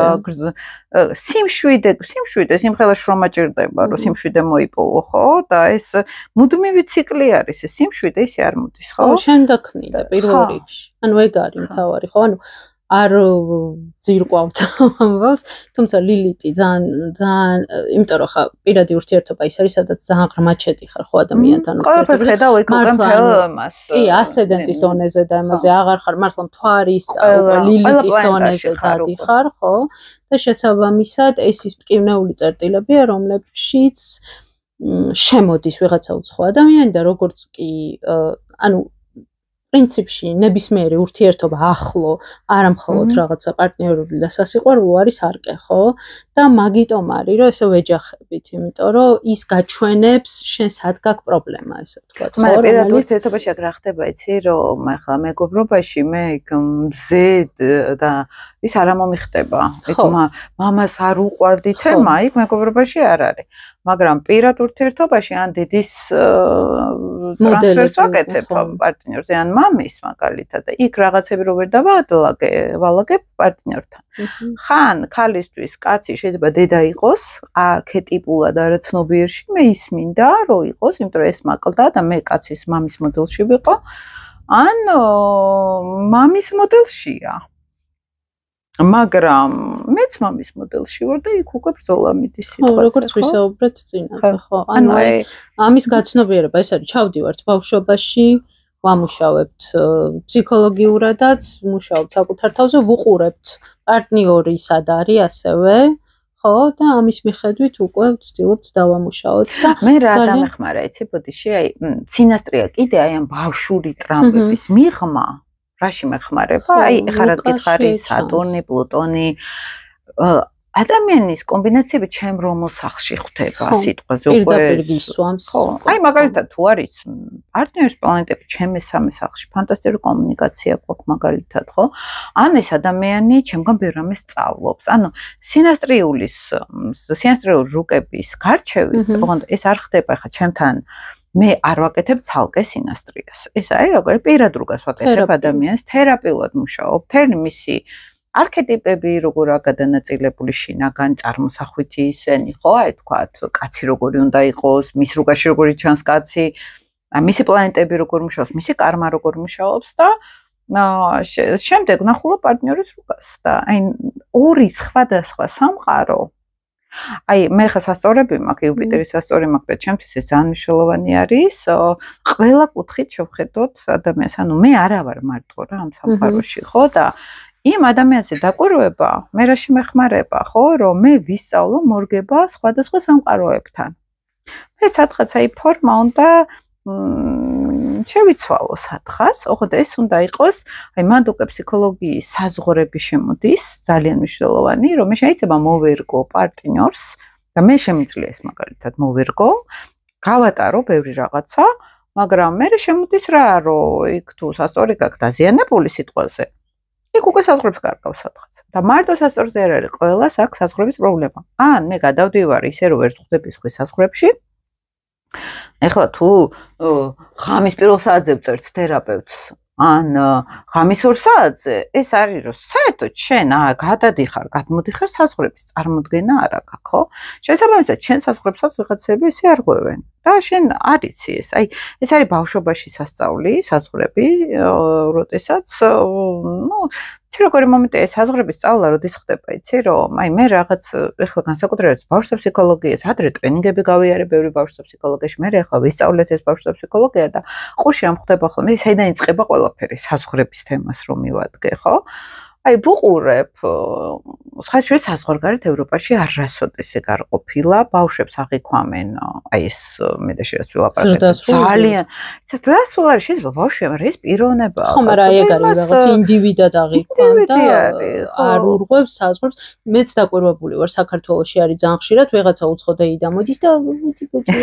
სიმხელა შრომა ჭირდება, რომ სიმშვიდე მოიპოვო, ხო? და ეს მუდმივი ციკლი არის, ეს სიმშვიდე ისე არ მოდის, ხო? შენ დაქნიდა პირველ რიგში. ანუ ეგ არის მთავარი, ხო? ანუ არ ძირკვავთ ამბავს, თუმცა ლილიტი ძალიან, იმიტომ რომ ხა პირადი ურთიერთობა ის არის, სადაც ძალიან ღრმა ჩეტი ხარ ხო ადამიანთან ურთიერთობაში. ყველაფერს ხედავ იქ უკვე მთელ მას. კი, ასცენდენტის დონეზე და ამაზე აღარ ხარ მართლა მთვარის და უკვე ლილიტის დონეზე დადიხარ, ხო? და შესაბამისად ეს ის მტკივნეული წერტილებია, რომლებშიც შემოდის ვიღაცა უცხო ადამიანი და როგორც კი ანუ პრინციპში ნებისმიერი ურთიერთობა ახლო, არა მხოლოდ რაღაცა პარტნიორული და სასიყვარულო არის არკე, ხო? და მაგიტომ არის, რომ ესე ვეჯახებით, იმიტომ რომ ის გაჩვენებს შენ სად გაქვს პრობლემა, ესე ვთქვათ, ხო? მაგრამ პირად ურთიერთობაში აქ რა ხდება, იცი, რომ ახლა მეგობრობაში მე მზე და ის არ მომიხდება. ეგ მამას არ უყვარდი თემა, იქ მეგობრობაში არ არის. მაგრამ პირად ურთიერთობაში ან დედის ტრანსფერს ვაკეთებ პარტნიორზე, ან მამის მაგალითად და იქ რაღაცები რო ვერ დავალაგებ პარტნიორთან. ხან ქალისთვის კაცი შეიძლება დედა იყოს, არქეტიპულად არაცნობიერში, მე ის მინდა რომ იყოს, იმიტომ რომ ეს მაკლდა და მე კაცის მამის მოდელში ვიყო, ან მამის მოდელშია. მაგრამ მეც მამის მოდელში ვარ და იქ უკვე ბრძოლა მიდის სიტყვაზე. როგორც ვისაუბრეთ წინაზე, ხო? ანუ ამის გაცნობიერება ეს არის, ჩავდივართ ბავშვობაში, ვამუშავებთ ფსიქოლოგიურადაც, ვმუშაობთ საკუთარ თავზე, ვუყურებთ პარტნიორი სად არის ასევე, ხო? და ამის მიხედვით უკვე ვცდილობთ დავამუშაოთ და მე რა დამეხმარა, იცი, ბოდიში, აი, წინასწრია კიდე აი ამ ბავშვური ტრამპების მიღმა რაში მეხმარება? აი, ხა რაც გითხარი, სატურნი, პლუტონი, ადამიანის კომბინაციები ჩემ რომელ სახლში ხვდება სიტყვაზე უკვე. პირდაპირ გისვამს. ხო, აი მაგალითად თუ არის პარტნიორის პლანეტები ჩემ მესამე სახლში, ფანტასტიკური კომუნიკაცია გვაქვს მაგალითად, ხო? ან ეს ადამიანი ჩემგან ბევრ რამეს სწავლობს. ანუ სინასტრიული რუკების გარჩევით, ოღონდ ეს არ ხდება ხა ჩემთან მე არ ვაკეთებ ცალკე სინასტრიას. ეს არის როგორი პირად რუკას ვაკეთებ ადამიანს, თერაპიულად მუშაობ, თერმი მისი არქეტიპები როგორ აგადანაწილებული შინაგან წარმოსახვითი ისენი, ხო, აი თქვათ, კაცი როგორი უნდა იყოს, მის რუკაში როგორი ჩანს კაცი, მისი პლანეტები როგორ მუშაობს, მისი კარმა როგორ მუშაობს და შემდეგ ვნახულობ პარტნიორის რუკას და აი ორი სხვადასხვა სამყარო. აი მე ხა სასწორები მაქვს, იუპიტერის სასწორი მაქვს და ჩემთვის ეს ძალიან მნიშვნელოვანი არის. ყველა კუთხით შევხედოთ ადამიანს, ანუ მე არა ვარ მარტო რა ამ სამყაროში, ხო და იმ ადამიანზე დაკვირვება მე რაში მეხმარება, ხო, რომ მე ვისწავლო მორგება სხვადასხვა სამყაროებთან. მე სადღაც აი ფორმა უნდა შევიცვალო სადღაც, ოღონდ ეს უნდა იყოს, აი მანდ უკვე ფსიქოლოგიის საზღვრები შემოდის, ძალიან მნიშვნელოვანი, რომ მე შეიძლება მოვერგო პარტნიორს და მე შემიძლია ეს მაგალითად მოვერგო, გავატარო ბევრი რაღაცა, მაგრამ მე შემოდის რა, რომ იქ თუ სასწორი გაქვს დაზიანებული სიტყვაზე, იქ უკვე საზღვრებს კარგავს სადღაც. და მარტო სასწორზე არ არის, ყველას აქვს საზღვრების პრობლემა. ან მე გადავდივარ ისე, რომ ვერ ვხვდები სხვის საზღვრებში. ეხლა თუ ღამის პირველ საათზე ვწერთ თერაპევტს, ან ღამის 2 საათზე, ეს არის რომ საერთოდ შენ გადადიხარ, გადმოდიხარ საზღვრების წარმოქმნა არ აქვს, ხო? შესაბამისად, შენ საზღვრებსაც ვიღაცები ისე არ ღვევენ. და შენ არ იცი ეს. აი, ეს არის ბავშვობაში სასწავლი, საზღვრები, როდესაც, იცი როგორი მომენტია საზღვრების სწავლა, როდის ხდება, იცი რომ აი მე რაღაც ეხლა განსაკუთრებით ბავშვთა ფსიქოლოგიას, ადრე ტრენინგები გავიარე ბევრი ბავშვთა ფსიქოლოგიაში, მე ეხლა ვისწავლეთ ეს ბავშვთა ფსიქოლოგია და ყურში ამ ხდება ხოლმე, საიდან იწყება ყველაფერი საზღვრების თემას რომ მივადგე, ხო? აი ვუყურებ, ხაჭვის საზღვარგარეთ ევროპაში არასოდეს ეგ არ ყოფილა, ბავშვებს აღიქვამენ, აი ეს მე და შენ ვილაპარაკეთ ძალიან, ეს დასულ არის შეიძლება ბავშვი, მაგრამ ეს პიროვნებაა. ხო, მაგრამ ეგ არის რაღაც ინდივიდად აღიქვამ და არ ურღვევს საზღვრებს. მეც დაკვირვებული ვარ საქართველოში არის ძალიან ხშირად ვიღაცა უცხოდეი და მოდის და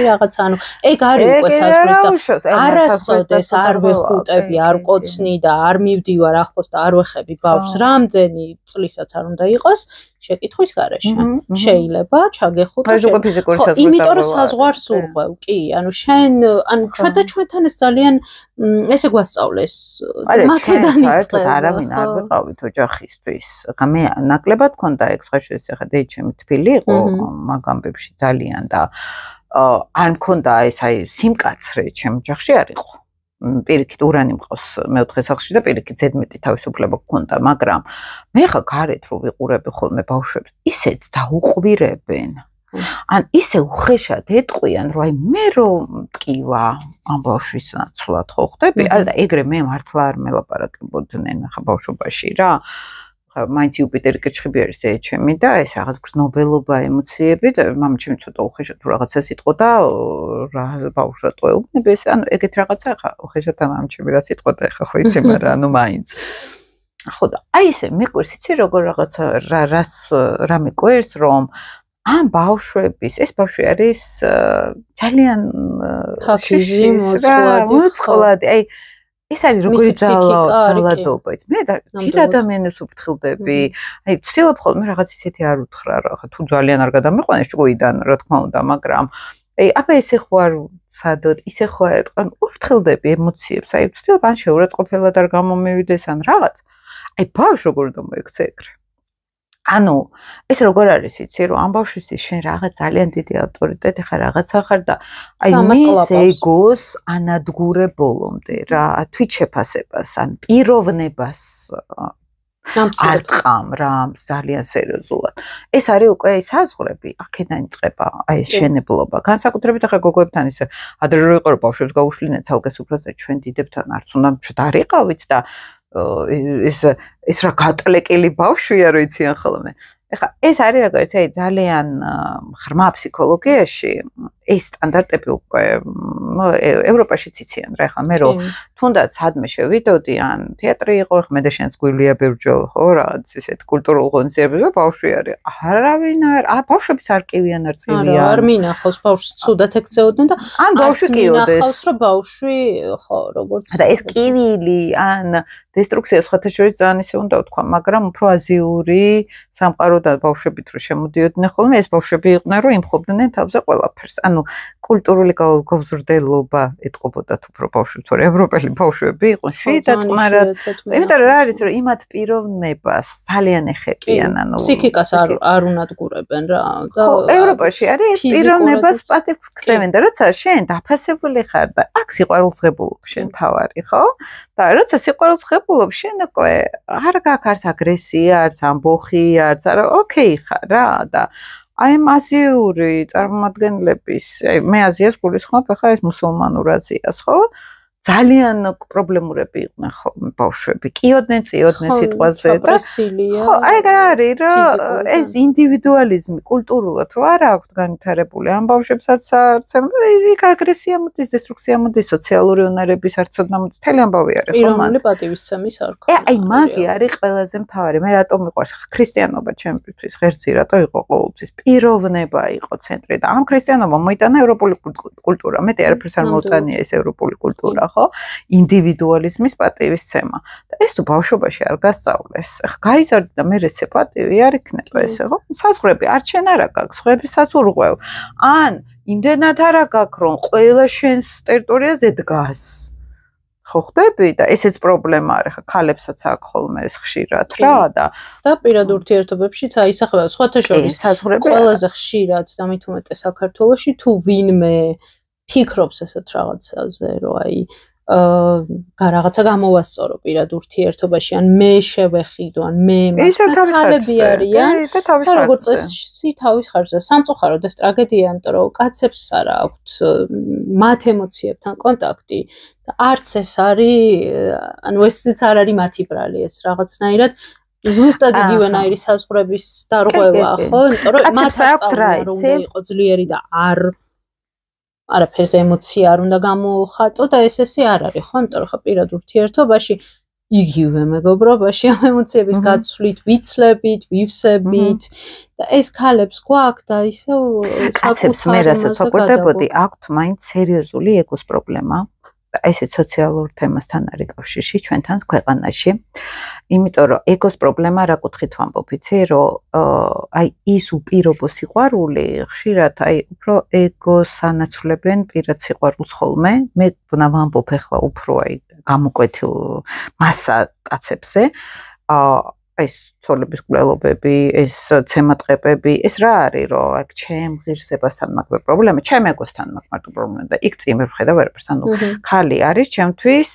რაღაცა ანუ ეგ არის უკვე საზღვრის და არასოდეს არ ვეხუტები, არ ყოცნი და არ მივდივარ ახლოს და არ ვეხები ბავშვს რამდენი წლისაც არ უნდა იყოს შეკითხვის გარეშე. შეიძლება ჩაგეხუტო შენ. იმიტომ რომ საზღვარს ურღვევ, კი, ანუ შენ, ანუ ჩვენთან ეს ძალიან ესე გვასწავლეს. მაგედან იწყება. არავინ არ ვიყავით ოჯახისთვის. მე ნაკლებად მქონდა ეგ ხაშეს ახლა დეი ჩემი თბილი იყო მაგ ამბებში ძალიან და არ მქონდა ეს აი სიმკაცრე ჩემ ოჯახში არ იყო. პირიქით ურანი მყავს მეოთხე სახლში და პირიქით ზედმეტი თავისუფლება გქონდა, მაგრამ მე ხა გარეთ რო ვიყურები ხოლმე ბავშვებს, ისეც დაუყვირებენ. ან ისე უხეშად ეტყვიან, რომ აი მე რომ მტკივა ამ ბავშვის ნაცვლად ხო ხდები? არა და ეგრე მე მართლა არ მელაპარაკებოდნენ ხა ბავშვობაში რა. მაინც იუპიტერი კერჩხიბი არის ეჩემი და ეს რაღაც გრძნობელობა ემოციები და მამაჩემი ცოტა უხეშად თუ რაღაცა სიტყვა და რა ბავშვად ტყეუბნები ეს ანუ ეგეთ რაღაცა ხა უხეშად მამაჩემი რა სიტყვა და ხა ხო იცი მაგრამ ანუ მაინც ხო და აი ესე მეკვირს იცი როგორ რაღაცა რა მეკვირს რომ ამ ბავშვების ეს ბავშვი არის ძალიან ხალხიზი მოწყვლადი აი ეს არის როგორი ძალადობა ის მე და დიდ ადამიანებს ვფრთხილდები აი ვცდილობ ხოლმე რაღაც ისეთი არ უთხრა რა ხა თუ ძალიან არ გადამიყვანეს ჭკუიდან რა თქმა უნდა მაგრამ აი აბა ესე ხო არ სადოდ ისე ხო ეტყვან ვფრთხილდები ემოციებს აი ვცდილობ ან შეურაცხყოფილად არ გამომივიდეს ან რაღაც აი ბავშვ როგორ უნდა მოიქცე ეგრე ანუ ეს როგორ არის იცი რომ ამ ბავშვისთვის შენ რაღაც ძალიან დიდი ავტორიტეტი ხარ რაღაცა ხარ და აი მის ეგოს ანადგურე ბოლომდე რა თვითშეფასებას ან პიროვნებას არ ტყამ რა ძალიან სერიოზულად ეს არის უკვე ის საზღვრები აქედან იწყება აი ეს შენებლობა განსაკუთრებით ახლა გოგოებთან ისე ადრე რო იყო რომ ბავშვებს გაუშლინეთ ცალკე სუფრაზე ჩვენ დიდებთან არც უნდა მჭდარიყავით და ეს რა გატლეკილი ბავშვია რო იციან ხოლმე. ეხლა ეს არის როგორც აი ძალიან ღრმა ფსიქოლოგიაში ეს სტანდარტები უკვე ევროპაშიც იციან რა ეხლა მე რო თუნდაც სადმე შევიდოდი ან თეატრი იყო ხმე და შენს გვილია ბევრჯერ ხო რაღაც ესეთ კულტურულ ღონისძიებებზე ბავშვი არის არავინ არ ბავშვებს არ კივიან არ წივიან არ მინახავს ბავშვს ცუდად ეკცეოდნენ და ან ბავშვი კიოდეს მინახავს რომ ბავშვი ხო როგორც და ეს კივილი ან დესტრუქცია სხვათა შორის ძალიან ისე უნდა ვთქვა მაგრამ უფრო აზიური სამყაროდან ბავშვებით რო შემოდიოდნენ ხოლმე ეს ბავშვები იყვნენ რომ იმხობდნენ თავზე ყველაფერს ანუ კულტურული გავზრდელობა ეტყობოდათ უფრო ბავშვებს თორე ევროპელი ბავშვები იყვნენ შვიდაწყნარად იმიტომ რა არის რომ იმათ პიროვნებას ძალიან ეხებიან ანუ ფსიქიკას არ უნადგურებენ რა და ევროპაში არის ეს პიროვნებას პატივს გწევენ და როცა შენ დაფასებული ხარ და აქ სიყვარულს ღებულობ შენ თავარი ხო და როცა სიყვარულს ღებულობ შენ უკვე არ გაქვს აგრესია არც ამბოხი არც არა ოკეი ხარ რა და აი ამ აზიური წარმომადგენლების აი მე აზიას გულისხმობ ახლა ეს მუსულმანურ აზიას ხო ძალიან პრობლემურები იყვნენ ხოლმე ბავშვები კიოდნენ წიოდნენ სიტყვაზე და ხო აი რა არის რომ ეს ინდივიდუალიზმი კულტურულად რო არ აქვს განვითარებული ამ ბავშვებსაც არც იქ აგრესია მოდის დესტრუქცია მოდის სოციალური უნარების არცოდნა მოდის მთელი ამბავი არის ხო პიროვნული პატივისცემის არ ქონია აი მაგი არის ყველაზე მთავარი მე რატომ მიყვარს ქრისტიანობა ჩემთვის ღერძი რატო იყო ყოველთვის პიროვნება იყო ცენტრი და ამ ქრისტიანობა მოიტანა ევროპული კულტურა მეტი არაფერს არ მოუტანია ეს ევროპული კულტურა ინდივიდუალიზმის პატივისცემა და ეს თუ ბავშვობაში არ გასწავლეს ხა გაიზარდა და მე ესე პატივი არ იქნება ესე ხო საზღვრები არ შენ არა გაქვს ხუებისაც ურღვევ ან იმდენად არა გაქვს რომ ყველა შენს ტერიტორიაზე დგას ხო ხდები და ესეც პრობლემა არის ხა ქალებსაც აქვს ხოლმე ეს ხშირად რა და პირად ურთიერთობებშიც აისახება სხვათა შორის ყველაზე ხშირად და მით უმეტეს საქართველოში თუ ვინმე ფიქრობს ესეთ რაღაცაზე რომ აი რაღაცა გამოვასწორო პირად ურთიერთობაში ან მე შევეხიდო ან მე მასწავლებელი არიან და როგორც წესი თავის ხარჯზე სამწუხაროდ ეს ტრაგედია იმიტომ რომ კაცებს არა აქვთ მათ ემოციებთან კონტაქტი და არც ეს არის ანუ ესეც არ არის მათი ბრალი ეს რაღაცნაირად ზუსტად იგივენაირი საზღვრების დარღვევა ხო იმიტომ რომ მათ სწავლა რომ იყო ძლიერი და არაფერზე ემოცია არ უნდა გამოხატო და ესე არ არის ხო იმიტომ რომ ხა პირად ურთიერთობაში იგივე მეგობრობაში ამ ემოციების გაცვლით ვიცლებით ვივსებით და ეს ქალებს გვაქვს და ისევ კაცებს მე რასაც ვაკვირდებოდი აქვთ მაინც სერიოზული ეგოს პრობლემა და ესეც სოციალურ თემასთან არის კავშირში ჩვენთან ქვეყანაში იმიტომ რომ ეგოს პრობლემა რა კუთხით ვამბობ იცი რომ აი ის უპირობო სიყვარული ხშირად აი უფრო ეგოს ანაცვლებენ პირად სიყვარულს ხოლმე მე ვამბობ ახლა უფრო აი გამოკვეთილ მასა კაცებზე ეს ცოლების კვლელობები ეს ცემატყებები ეს რა არის რომ აქ ჩემ ღირსებასთან მაქვს პრობლემა ჩემ ეგოსთან მაქვს მარტო პრობლემა და იქ წინ ვერ ვხედავ ვერაფერს ანუ ხალი არის ჩემთვის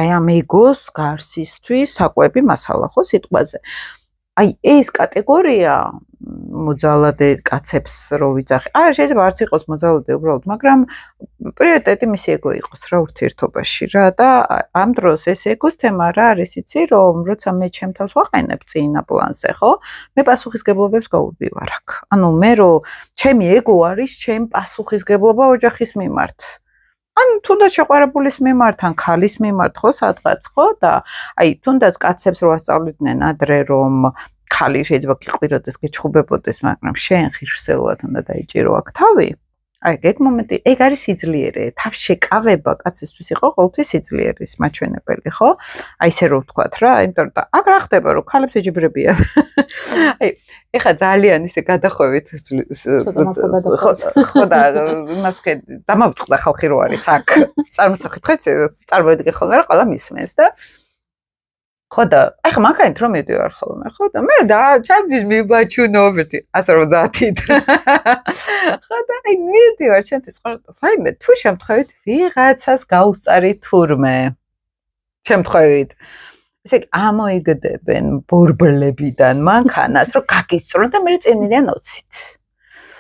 აი ამ ეგოს გარსისთვის საკვები მასალა ხო სიტყვაზე აი ეს კატეგორია მოძალადე კაცებს რო ვიძახი არა შეიძლება არც იყოს მოძალადე უბრალოდ მაგრამ პრიორიტეტი მისი ეგო იყოს რა ურთიერთობაში რა და ამ დროს ეს ეგოს თემა რა არის იცი რომ როცა მე ჩემ თავს ვაყენებ წინა პლანზე ხო მე პასუხისგებლობებს გავუბივარ აქ ანუ მე რომ ჩემი ეგო არის ჩემ პასუხისგებლობა ოჯახის მიმართ ან თუნდაც შეყვარებულის მიმართ ან ქალის მიმართ ხო სადღაც ხო და აი თუნდაც კაცებს რო ასწავლიდნენ ადრე რომ ქალი შეიძლება გიყვიროდეს გეჩხუბებოდეს მაგრამ შენ ღირსეულად უნდა დაიჭირო აქ თავი აი ეგ მომენტი ეგ არის სიძლიერე თავს შეკავება კაცისთვის იყო ყოველთვის სიძლიერის მაჩვენებელი ხო აი ესე რომ ვთქვათ რა იმიტომ რომ აქ რა ხდება რომ ქალებს ეჯიბრებიან აი ეხა ძალიან ისე გადახვევით ხო და იმას დამავწყდა ხალხი რო არის აქ წარმოსახით ხო წარმოიდგე ხოლმე რა ყველა მისმენს და ხო და ეხა მაგალითად რომ მივდივარ ხოლმე ხო და მე და ჩემთვის მიბაჩუნობდი 150-ით ხო და აი მივდივარ ჩემთვის ვაიმე თუ შემთხვევით ვიღაცას გაუსწარი თურმე შემთხვევით ესე ამოიგდებენ ბორბლებიდან მანქანას რომ გაგისწრო და მე წინიდან 20-ით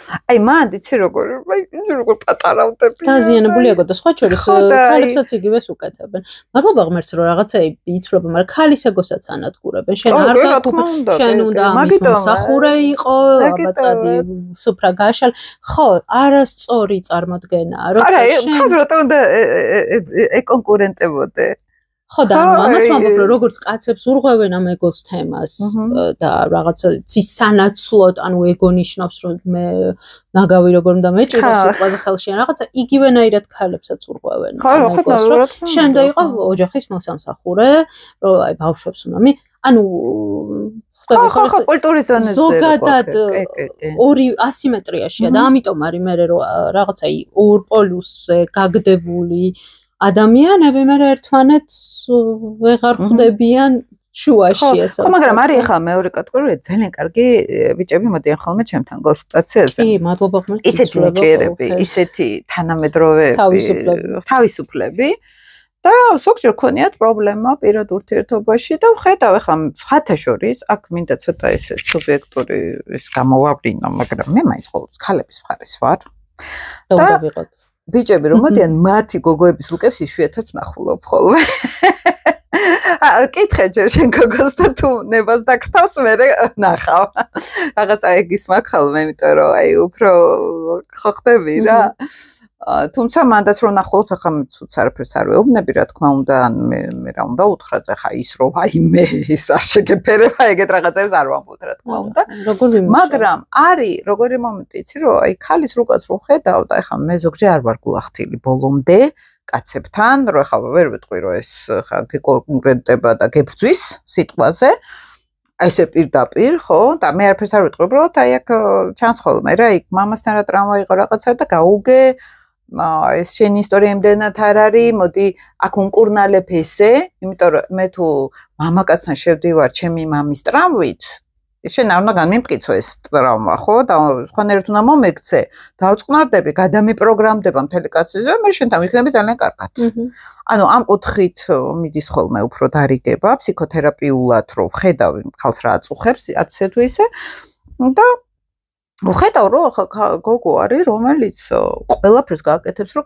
აი მან იცი როგორ პატარავდები დაზიანებული ეგო და სხვა შორის ქალებსაც იგივეს უკეთებენ მადლობა ღმერთს რომ რაღაცები იცვლება მაგრამ ქალის ეგოსაც ანადგურებენ შენ არ გაქვს შენ უნდა ამის მომსახურე იყო აბაწადი სუფრა გაშალ ხო არასწორი წარმოდგენაა როცა შენ არა ხაზრატა უნდა ეკონკურენტებოდე ხო და ამას ვამბობ რომ როგორც კაცებს ურღვევენ ამ ეგოს თემას და რაღაცა სანაცვლოდ ანუ ეგო ნიშნავს რომ მე ნაგავი როგორ უნდა მეჭირო სიტყვაზე ხელში ან რაღაცა იგივენაირად ქალებსაც ურღვევენ ამ ეგოს რომ შენ და იყო ოჯახის მოსამსახურე რომ აი ბავშვებს უნდა ანუ ხო კულტურის ზონაზე ზოგადად ორი ასიმეტრიაშია და ამიტომ არის მე რომ რაღაცა ორ პოლუსზე გაგდებული ადამიანები მე ერთმანეთს ვეღარ ხვდებიან შუაში ესე. ხო, მაგრამ არის ახლა მეორე კატეგორია ძალიან კარგი ბიჭები მოდიან ხოლმე ჩემთან კონსულტაციაზე. კი, მადლობა ღმერთს. ისეთი ნიჭიერები, ისეთი თანამედროვეები, თავისუფლები. და ზოგჯერ ქონიათ პრობლემა პირად ურთიერთობაში და ვხედავ ახლა სხვათა შორის აქ მინდა ცოტა ესე სუბიექტური ის გამოვაბრინო, მაგრამ მე მაინც ყოველთვის ქალების მხარეს ვარ. და ვიყოთ ბიჭები რომ მოდიან მათი გოგოების რუკებს იშვიათად ნახულობ ხოლმე. კითხე ჯერ შენ გოგოს და თუ ნებას დაკრთავს მე ნახავ. რაღაცა ეგის მაქვს ხოლმე, იმიტომ რომ აი უფრო ხო ხდები რა. თუმცა მანდაც რომ ნახულობ ახლა მეც არაფერს არ ვეუბნები რა თქმა უნდა ან მე რა უნდა უთხრათ ახლა ის რომ აი მე ის არ შეგეფერება ეგეთ რაღაცებს არ ვამბობ რა თქმა უნდა მაგრამ არის როგორი მომენტი იცი რომ აი ქალის რუკას რო ხედავ და ახლა მე ზოგჯერ არ ვარ გულახთილი ბოლომდე კაცებთან რომ ახლა ვერ ვიტყვი რომ ეს ხა გეკონკრენტება და გებძვის სიტყვაზე აი ესე პირდაპირ ხო და მე არაფერს არ ვიტყვი უბრალოდ აი აქ ჩანს ხოლმე რა იქ მამასთან რა ტრამვა იყო რაღაცა და გაუგე ეს შენი ისტორია იმდენად არ არის, მოდი აქ უნკურნალებ ესე, იმიტომ რომ მე თუ მამაკაცთან შევდივარ ჩემი მამის ტრამვით, შენ არ უნდა განმიმტკიცო ეს ტრაუმა, ხო? და სხვანაირად უნდა მომექცე, დავწყნარდები, გადამიპროგრამდება მთელი კაცის და მე შენთან ვიქნები ძალიან კარგად. ანუ ამ კუთხით მიდის ხოლმე უფრო დარიგება ფსიქოთერაპიულად, რომ ხედავი ხალხს რა აწუხებს, ასე თუ ისე და ვხედავ რომ გოგო არის, რომელიც ყველაფერს გააკეთებს, რომ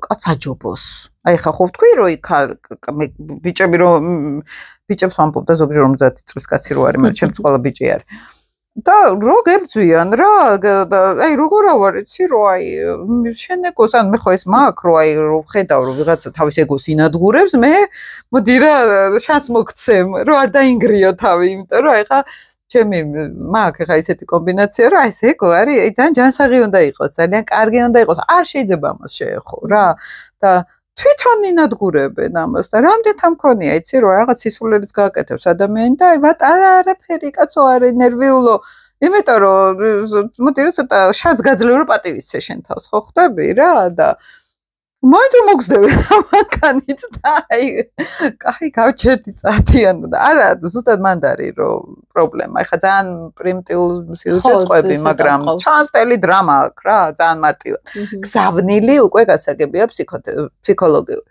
კაც აჯობოს. აი ხა ხო ვთქვი, რომ იქ ბიჭები რომ ბიჭებს ვამბობ და ზოგჯერ რომ 30 წლის კაცი რო არის, მაგრამ ჩემს ყველა ბიჭი არის. და რო გებძვიან რა, აი როგორ ვარ იცი, რომ აი შენ ეგოს ან მე ხო ეს მაქვს, რომ აი რო ხედავ რომ ვიღაცა თავის ეგოს ინადგურებს, მე მოდი რა შანს მოგცემ, რომ არ დაინგრიო თავი, იმიტომ რომ აი ხა ჩემი მაქვს ხა ისეთი კომბინაცია, რომ აი ეს ეგო არის, აი ძალიან ჯანსაღი უნდა იყოს, ძალიან კარგი უნდა იყოს, არ შეიძლება ამას შეეხო რა და თვითონ ინადგურებენ ამას და რამდენ თამქონია, იცი რომ რაღაც სისულელიც გააკეთებს ადამიანი და აი ვატ არაფერი კაცო არის ნერვიულო, იმიტომ რომ მოდი რა ცოტა შანს გაძლევ რომ პატივისცე შენ თავს, ხო ხვდები რა და მაინც მოგზდები ამანქანით და აი გავჩერდი წათიან და არა ზუსტად მანდარი რომ პრობლემა ეხა ძალიან პრიმიტიული სიუჟეტები მაგრამ ჩანსტელი დრამა აქვს რა ძალიან მარტივად გზავნილი უკვე გასაგებია ფსიქოლოგიური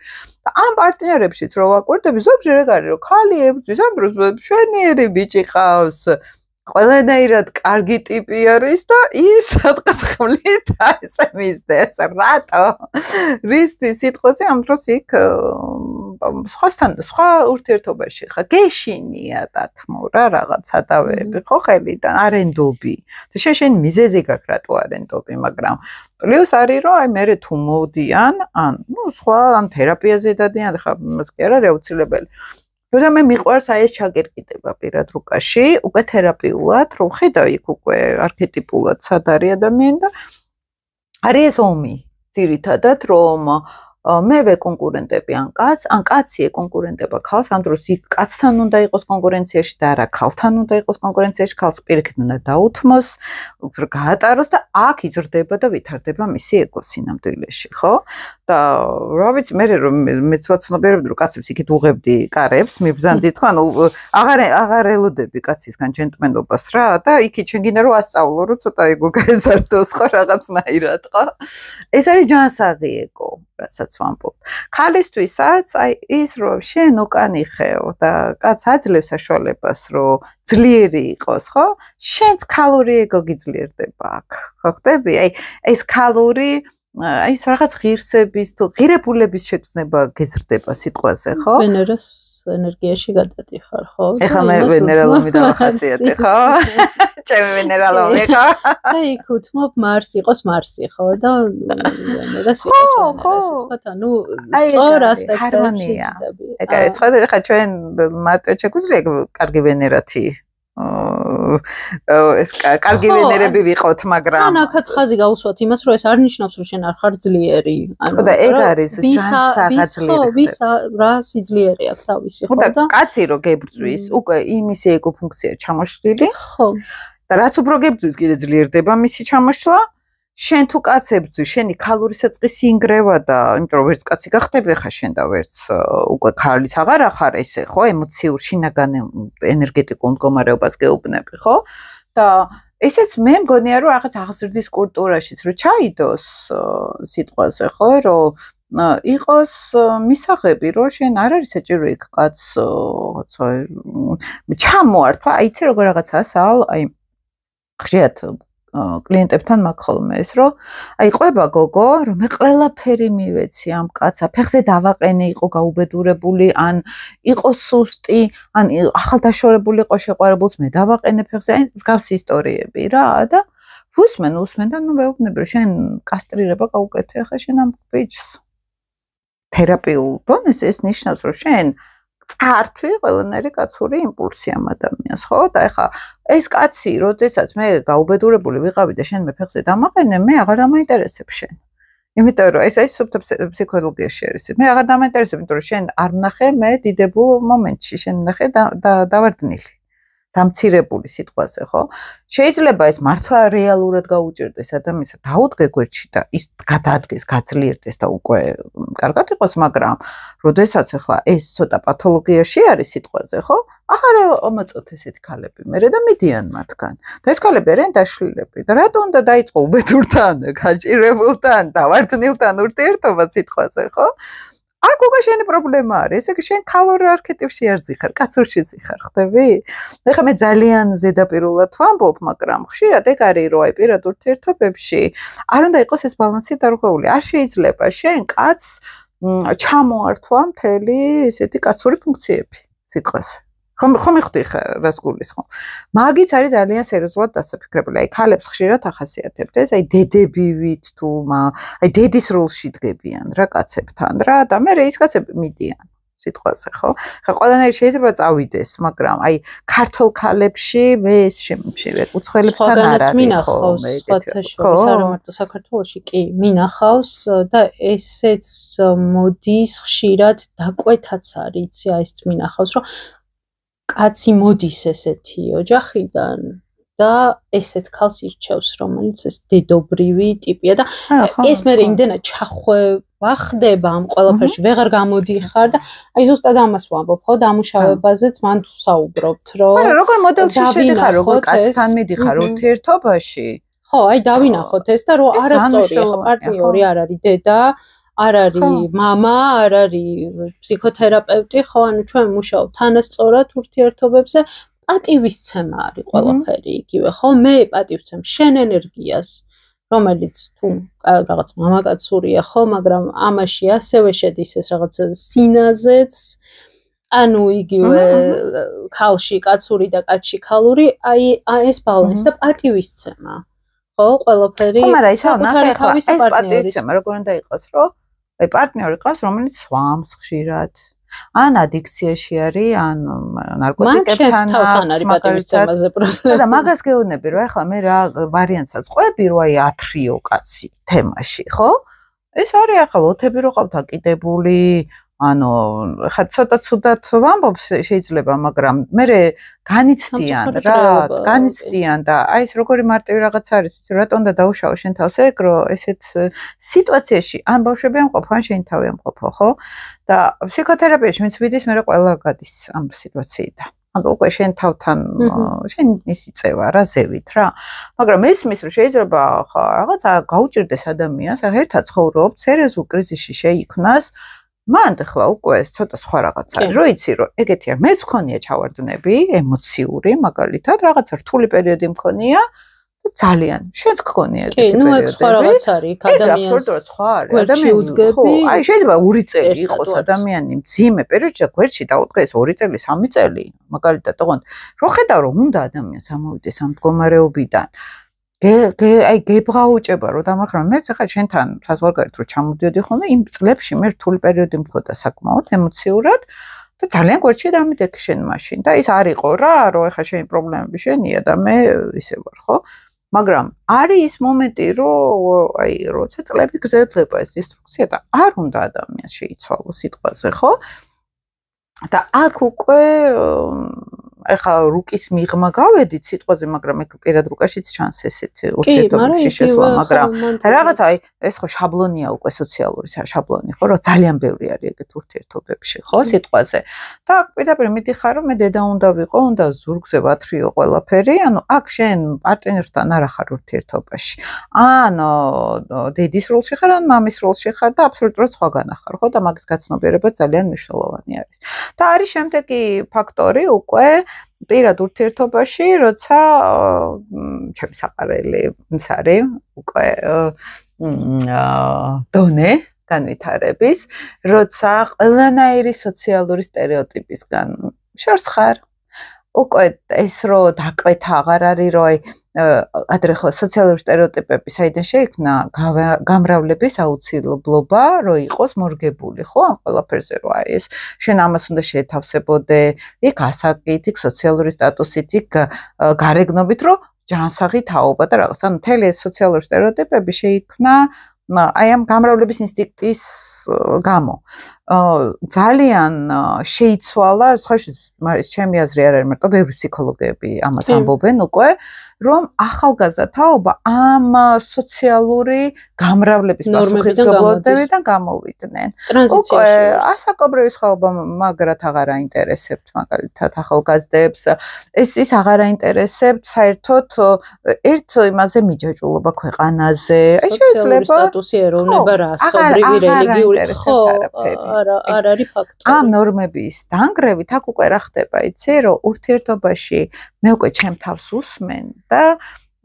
და ამ პარტნიორებშიც რო ვაკვირდები ზოგჯერ ეგ არის რომ ხალი ებძვის ამ დროს მშვენიერი ბიჭი ყავს ყველანაირად კარგი ტიპი არის და ის სადღაც ხმლით ესე მისდეს რატო რის სიტყვაზე ამ დროს იქ სხვასთან სხვა ურთიერთობაში ხა გეშინია დათმო რა რაღაც სადავეები ხო ხელიდან არენდობი და შენ მიზეზი გაქვს რატო არენდობი მაგრამ პლუს არის რომ აი მე თუ მოვდიან ან ნუ სხვა ან თერაპიაზე დადიან ხა მას კი არა აუცილებელი და მე მიყვარს აი ეს ჩაგერკიდება პირად რუკაში, უკვე თერაპიულად, რომ ხედავ იქ უკვე არქეტიპულად სად არის ადამიანი და არის ეს ომი, ძირითადად, რომ მე ვეკონკურენტები ან კაცი ეკონკურენტება ქალს, ამ დროს იქ კაცთან უნდა იყოს კონკურენციაში და არა ქალთან უნდა იყოს კონკურენციაში, ქალს პირიქით უნდა დაუთმოს, უფრო გაატაროს და აქ იზრდება და ვითარდება მისი ეგო სინამდვილეში, ხო? და რა ვიცი, მე რომ მეც ვაცნობიერებდი, რომ კაცებს იქით უღებდი კარებს, მიბრძანდით, ხო, ანუ აღარ ელოდები კაცისგან ჯენტლმენობას რა და იქით შენ გინდა რომ ასწავლო, რომ ცოტა ეგო გაეზარდოს ხო რაღაცნაირად, ხო? ეს არის ჯანსაღი ეგო, რასაც ვამბობ. ქალისთვისაც აი ის რომ შენ უკანი ხეო და კაც აძლევს საშუალებას რომ ძლიერი იყოს, ხო? შენც ქალური ეგო გიძლიერდება აქ. ხო ხდები? აი ეს ქალური აი რაღაც ღირსების თუ ღირებულების შეგრძნება გეზრდება სიტყვაზე, ხო? ვენერას ენერგიაში გადადიხარ, ხო? ეხლა მე ვენერალომი დავახასიათე, ხო? ჩემი ვენერალომი, ხო? და იქ უთმობ მარს იყოს მარსი, ხო? და ვენერას იყოს ვენერას, ხო? ანუ სწორ ასპექტებში ძდები. ეგ არის, ხო? ეხლა ჩვენ მარტო შეგვიძლია კარგი ვენერათი ეს კარგი ვენერები ვიყოთ, მაგრამ თან აქაც ხაზი გაუსვათ იმას, რომ ეს არ ნიშნავს, რომ შენ არ ხარ ძლიერი. ანუ და ეგ არის ჯანსაღაძლიერი. ვის რა სიძლიერე აქვს თავისი, ხო? და კაცი რო გებრძვის, უკვე იმისი ეგო ფუნქცია ჩამოშლილი. ხო. და რაც უფრო გებძვის, კიდე ძლიერდება მისი ჩამოშლა. შენ თუ კაც ებძვის, შენი ქალური საწყისი ინგრევა და იმიტომ რომ ვერც კაცი გახდები ხა შენ და ვერც უკვე ქალის აღარ ახარ ესე, ხო, ემოციურ შინაგან ენერგეტიკულ მდგომარეობას გეუბნები, ხო? და ესეც მე მგონია რომ რაღაც აღზრდის კულტურაშიც რო ჩაიდოს სიტყვაზე, ხო, რომ იყოს მისაღები, რომ შენ არ არის საჭირო იქ კაც ჩამოართვა, აი იცი როგორ რაღაცაა სალ, აი ხშირად კლიენტებთან მაქვს ხოლმე ეს, რომ აი ყვება გოგო, რომ მე ყველაფერი მივეცი ამ კაცს, ფეხზე დავაყენე, იყო გაუბედურებული, ან იყო სუსტი, ან ახალდაშორებული იყო შეყვარებულს, მე დავაყენე ფეხზე, აი მსგავსი ისტორიები რა და უსმენ და ნუ მეუბნები, რომ შენ კასტრირება გაუკეთე, ხა შენ ამ ბიჭს. თერაპიულ დონეზე ეს ნიშნავს, რომ შენ წართვი ყველანაირი კაცური იმპულსი ამ ადამიანს, ხო? და ეხა ეს კაცი, როდესაც მე გაუბედურებული ვიყავი და შენ მე ფეხზე დამაყენე, მე აღარ დამაინტერესებ შენ. იმიტომ რომ ეს სუფთა ფსიქოლოგიაში არის. მე აღარ დამაინტერესებ, იმიტომ რომ შენ არ ვნახე მე დიდებულ მომენტში, შენ ვნახე და დავარდნილი. დამცირებული სიტყვაზე, ხო? შეიძლება ეს მართლა რეალურად გაუჭირდეს ადამიანს, დაუდგე გვერდში და ის გადაადგეს, გაძლიერდეს და უკვე კარგად იყოს, მაგრამ როდესაც ახლა ეს ცოტა პათოლოგიაში არის სიტყვაზე, ხო? აღარ ამოწოთ ესეთი ქალები მერე და მიდიან მათგან. და ეს ქალები არიან დაშლილები. და რატო უნდა დაიწყო უბედურთან, გაჭირებულთან, დავარდნილთან ურთიერთობა სიტყვაზე, ხო? აქ უკვე შენი პრობლემა არის. ესე იგი შენ ქალურ არქეტიპში არ ზიხარ, კაცურში ზიხარ, ხდები? ეხლა მე ძალიან ზედაპირულად ვამბობ, მაგრამ ხშირად ეგ არის, რომ აი პირად ურთიერთობებში არ უნდა იყოს ეს ბალანსი დარღვეული. არ შეიძლება შენ კაცს ჩამოართვა მთელი ესეთი კაცური ფუნქციები სიტყვაზე. ხომ მიხდი ხარ რას გულისხმობ. მაგიც არის ძალიან სერიოზულად დასაფიქრებელი. აი ქალებს ხშირად ახასიათებდეს, აი დედებივით თუ აი დედის როლში დგებიან რა კაცებთან რა და მე ის კაცები მიდიან სიტყვაზე, ხო? ხა ყველანაირი შეიძლება წავიდეს, მაგრამ აი ქართულ ქალებში მე ეს შემიძლია უცხოელებთან არ არის. მინახავს სხვათა შორის არა მარტო საქართველოში კი მინახავს და ესეც მოდის ხშირად დაკვეთაც არის, იცი აი ეს მინახავს რომ კაცი მოდის ესეთი ოჯახიდან და ესეთ ქალს ირჩევს, რომელიც ეს დედობრივი ტიპია და ეს მე იმდენად ჩახვევა ხდება ამ ყველაფერში, ვეღარ გამოდიხარ და აი ზუსტად ამას ვამბობ, ხო, დამუშავებაზეც მან თუ საუბრობთ, რომ არა, როგორ მოდელში შედიხარ, როგორ კაცთან მიდიხარ ურთიერთობაში? ხო, აი დავინახოთ ეს და რომ არასწორია, ხო, პარტნიორი არ არის დედა, არ არის мама, არ არის ფსიქოთერაპევტი, ხო, ანუ ჩვენ მუშაობთ თანასწორად ურთიერთობებზე, პატივისცემა არის ყველაფერი იგივე, ხო? მე პატივცემ შენ ენერგიას, რომელიც თუ რაღაც მამაკაცურია, ხო, მაგრამ ამაში ასევე შედის ეს რაღაც სინაზეც, ანუ იგივე ქალში კაცური და კაცში ქალური, აი ეს ბალანსი და პატივისცემა. ხო, ყველაფერი. ხო, მაგრამ ისა ნახე ხო, ეს პატივისცემა როგორ უნდა იყოს, რომ აი პარტნიორი ყავს, რომელიც სვამს ხშირად. ან ადიქციაში არის, ან ნარკოტიკებთან არის პატივისცემაზე პრობლემა. და მაგას გეუბნები, რომ ახლა მე რა ვარიანტსაც ყვები, რომ აი ათრიო კაცი თემაში, ხო? ეს არის ახლა ოთები რო ყავთ აკიდებული, ანუ ხა ცოტა ცუდად ვამბობ შეიძლება, მაგრამ მე განიცდიან რა, განიცდიან და აი ეს როგორი მარტივი რაღაც არის, იცი რატომ უნდა დაუშავო შენ თავს ეგ, რომ ესეთ სიტუაციაში ან ბავშვები ამყოფ, ან შენ თავი ამყოფო, ხო? და ფსიქოთერაპიაში ვინც მიდის, მე ყველა გადის ამ სიტუაციიდან. ანუ უკვე შენ თავთან შენ ისი წევა რა ზევით რა. მაგრამ მესმის რომ შეიძლება ხა რაღაცა გაუჭირდეს ადამიანს, ახლა ერთად ცხოვრობ, სერიოზულ კრიზისში შეიქმნას მანდ ხლა უკვე ცოტა სხვა რაღაც არის. რო იცი რომ ეგეთი არ მეც მქონია ჩავარდნები, ემოციური, მაგალითად, რაღაცა რთული პერიოდი მქონია და ძალიან შენც გქონია ეგეთი პერიოდები. კი, ნუ სხვა რაღაც არის, ადამიანს. აბსოლუტურად სხვა არის. ადამიანი ხო, აი შეიძლება 2 წელი იყოს ადამიანი მძიმე პერიოდში და გვერდში დაუდგეს 2 წელი, 3 წელი, მაგალითად, თქო, რო ხედავ რომ უნდა ადამიანს ამოვიდეს ამ მდგომარეობიდან. აი გებრაუჭება რომ დამახრა მეც ახლა შენთან საზღვარგარეთ რომ ჩამოდიოდი ხოლმე იმ წლებში მე რთული პერიოდი მქონდა საკმაოდ ემოციურად და ძალიან გვერდში დამიდექი შენ მაშინ და ის არ იყო რა რომ ახლა შენი პრობლემები შენია და მე ისე ვარ ხო მაგრამ არის ის მომენტი რომ აი როცა წლები გრძელდება ეს დისტრუქცია და არ უნდა ადამიანს შეიცვალო სიტყვაზე ხო და აქ უკვე ახლა რუკის მიღმა გავედით სიტყვაზე, მაგრამ ეგ პირად რუკაშიც ჩანს ესეთ ურთიერთობებში შესვლა, მაგრამ რაღაც აი ეს ხო შაბლონია უკვე სოციალური შაბლონი, ხო, რომ ძალიან ბევრი არის ეგეთ ურთიერთობებში, ხო, სიტყვაზე. და აქ პირდაპირ მიდიხარ, რომ მე დედა უნდა ვიყო, უნდა ზურგზე ვათრიო ყველაფერი, ანუ აქ შენ პარტნიორთან არ ახარ ურთიერთობაში. ან დედის როლში ხარ, ან მამის როლში ხარ და აბსოლუტურად სხვაგან ახარ, ხო, და მაგის გაცნობიერება ძალიან მნიშვნელოვანი არის. და არის შემდეგი ფაქტორი უკვე პირად ურთიერთობაში, როცა ჩემი საყარელი ის არის უკვე დონე განვითარების, როცა ყველანაირი სოციალური სტერეოტიპისგან შორს ხარ. უკვე ეს რო დაკვეთა აღარ არის რო აი ადრე ხო სოციალური სტერეოტიპები საიდან შეიქმნა გამრავლების აუცილებლობა რო იყოს მორგებული ხო ამ ყველაფერზე რო აი ეს შენ ამას უნდა შეთავსებოდე იქ ასაკით იქ სოციალური სტატუსით იქ გარეგნობით რო ჯანსაღი თაობა და რაღაც ანუ მთელი ეს სოციალური სტერეოტიპები შეიქმნა აი ამ გამრავლების ინსტინქტის გამო ძალიან შეიცვალა, ხაშის ჩემი აზრი არ არის მარტო ბევრი ფსიქოლოგები ამას ამბობენ უკვე, რომ ახალგაზრდა თაობა ამ სოციალური გამრავლების პასუხისმგებლობებიდან გამოვიდნენ. უკვე ასაკობრივი სხვაობა მაგრად აღარ აინტერესებთ მაგალითად ახალგაზრდებს. ის აღარ აინტერესებთ საერთოდ ერთ იმაზე მიჯაჭვულობა ქვეყანაზე. აი შეიძლება სტატუსი ეროვნება რასობრივი რელიგიური ხო არ არის ფაქტი. ამ ნორმების დანგრევით აქ უკვე რა ხდება, იცი, რომ ურთიერთობაში მე უკვე ჩემ თავს უსმენ და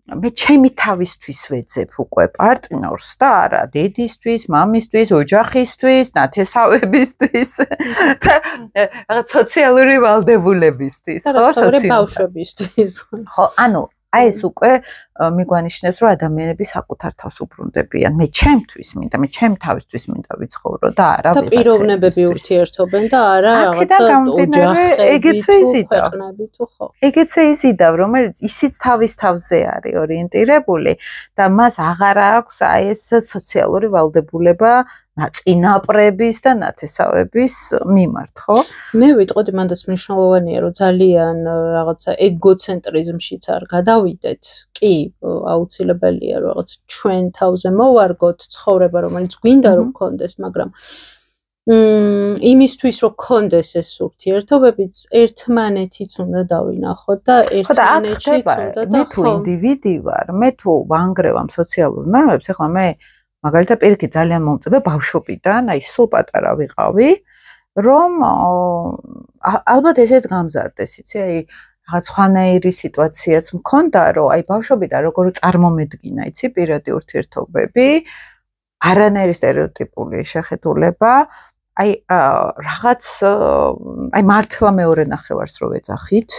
მე ჩემი თავისთვის ვეძებ უკვე პარტნიორს და არა დედისთვის, მამისთვის, ოჯახისთვის, ნათესავებისთვის და რაღაც სოციალური ვალდებულებისთვის, ხო, სოციალური ბავშვებისთვის. ხო, ანუ აი ეს უკვე მიგვანიშნებს, რომ ადამიანები საკუთარ თავს უბრუნდებიან. მე ჩემთვის მინდა, მე ჩემ თავისთვის მინდა ვიცხოვრო და არა ვიღაცის. და პიროვნებები ურთიერთობენ და არა რაღაცა ოჯახები თუ ქვეყნები თუ ხო. ეგეც იზიდავ, რომელიც ისიც თავის თავზე არის ორიენტირებული და მას აღარ აქვს აი ეს სოციალური ვალდებულება წინაპრების და ნათესავების მიმართ, ხო? მე ვიტყოდი მანდაც მნიშვნელოვანია, რომ ძალიან რაღაცა ეგოცენტრიზმშიც არ გადავიდეთ. კი, აუცილებელია რომ რაღაც ჩვენ თავზე მოვარგოთ ცხოვრება, რომელიც გვინდა რომ გქონდეს, მაგრამ იმისთვის რომ გქონდეს ეს ურთიერთობებიც ერთმანეთიც უნდა დავინახოთ და ერთმანეთშიც უნდა და მე თუ ინდივიდი ვარ, მე თუ ვანგრევ ამ სოციალურ ნორმებს, ეხლა მე მაგალითად პირიქით ძალიან მომწონდა ბავშვობიდან, აი სულ პატარა ვიყავი, რომ ალბათ ესეც გამზარდეს, იცი, აი რაღაც სხვანაირი სიტუაციაც მქონდა, რომ აი ბავშვობიდან როგორ წარმომედგინა, იცი, პირადი ურთიერთობები, არანაირი სტერეოტიპული შეხედულება, აი რაღაც აი მართლა მეორე ნახევარს რო ვეძახით,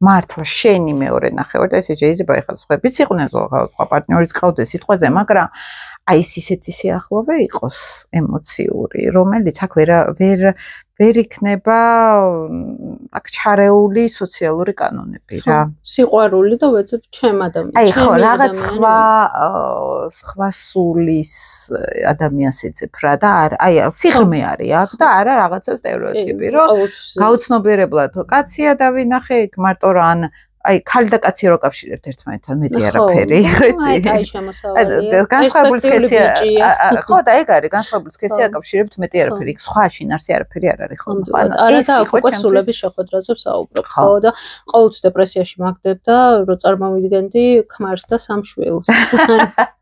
მართლა შენი მეორე ნახევარი და ესე შეიძლება ეხლა სხვაებიც იყვნენ, სხვა პარტნიორიც ყავდეს სიტყვაზე, მაგრამ აი ეს ისეთი სიახლოვე იყოს ემოციური, რომელიც აქ ვერ იქნება აქ ჩარეული სოციალური კანონები რა. სიყვარული და ვეძებ ჩემ ადამიანს. აი ხო, რაღაც სხვა სულის ადამიანს ეძებ რა და აი სიღრმე არის აქ და არა რაღაცა სტერეოტიპი, რომ გაუცნობიერებლად კაცია დავინახე, მარტო რა ან აი ქალი და კაცი რო კავშირებთ ერთმანეთთან მეტი არაფერი, ხეცი. აი შემოსავალია. განსხვავებული სქესი ხო და ეგ არის განსხვავებული სქესი აკავშირებთ მეტი არაფერი. სხვა შინარსი არაფერი არ არის ხო? არა და უკვე სულების შეხვედრაზე ვსაუბრობ ხო და ყოველთვის დეპრესიაში მაგდებ და რო წარმოვიდგენდი ქმარს და სამ შვილს.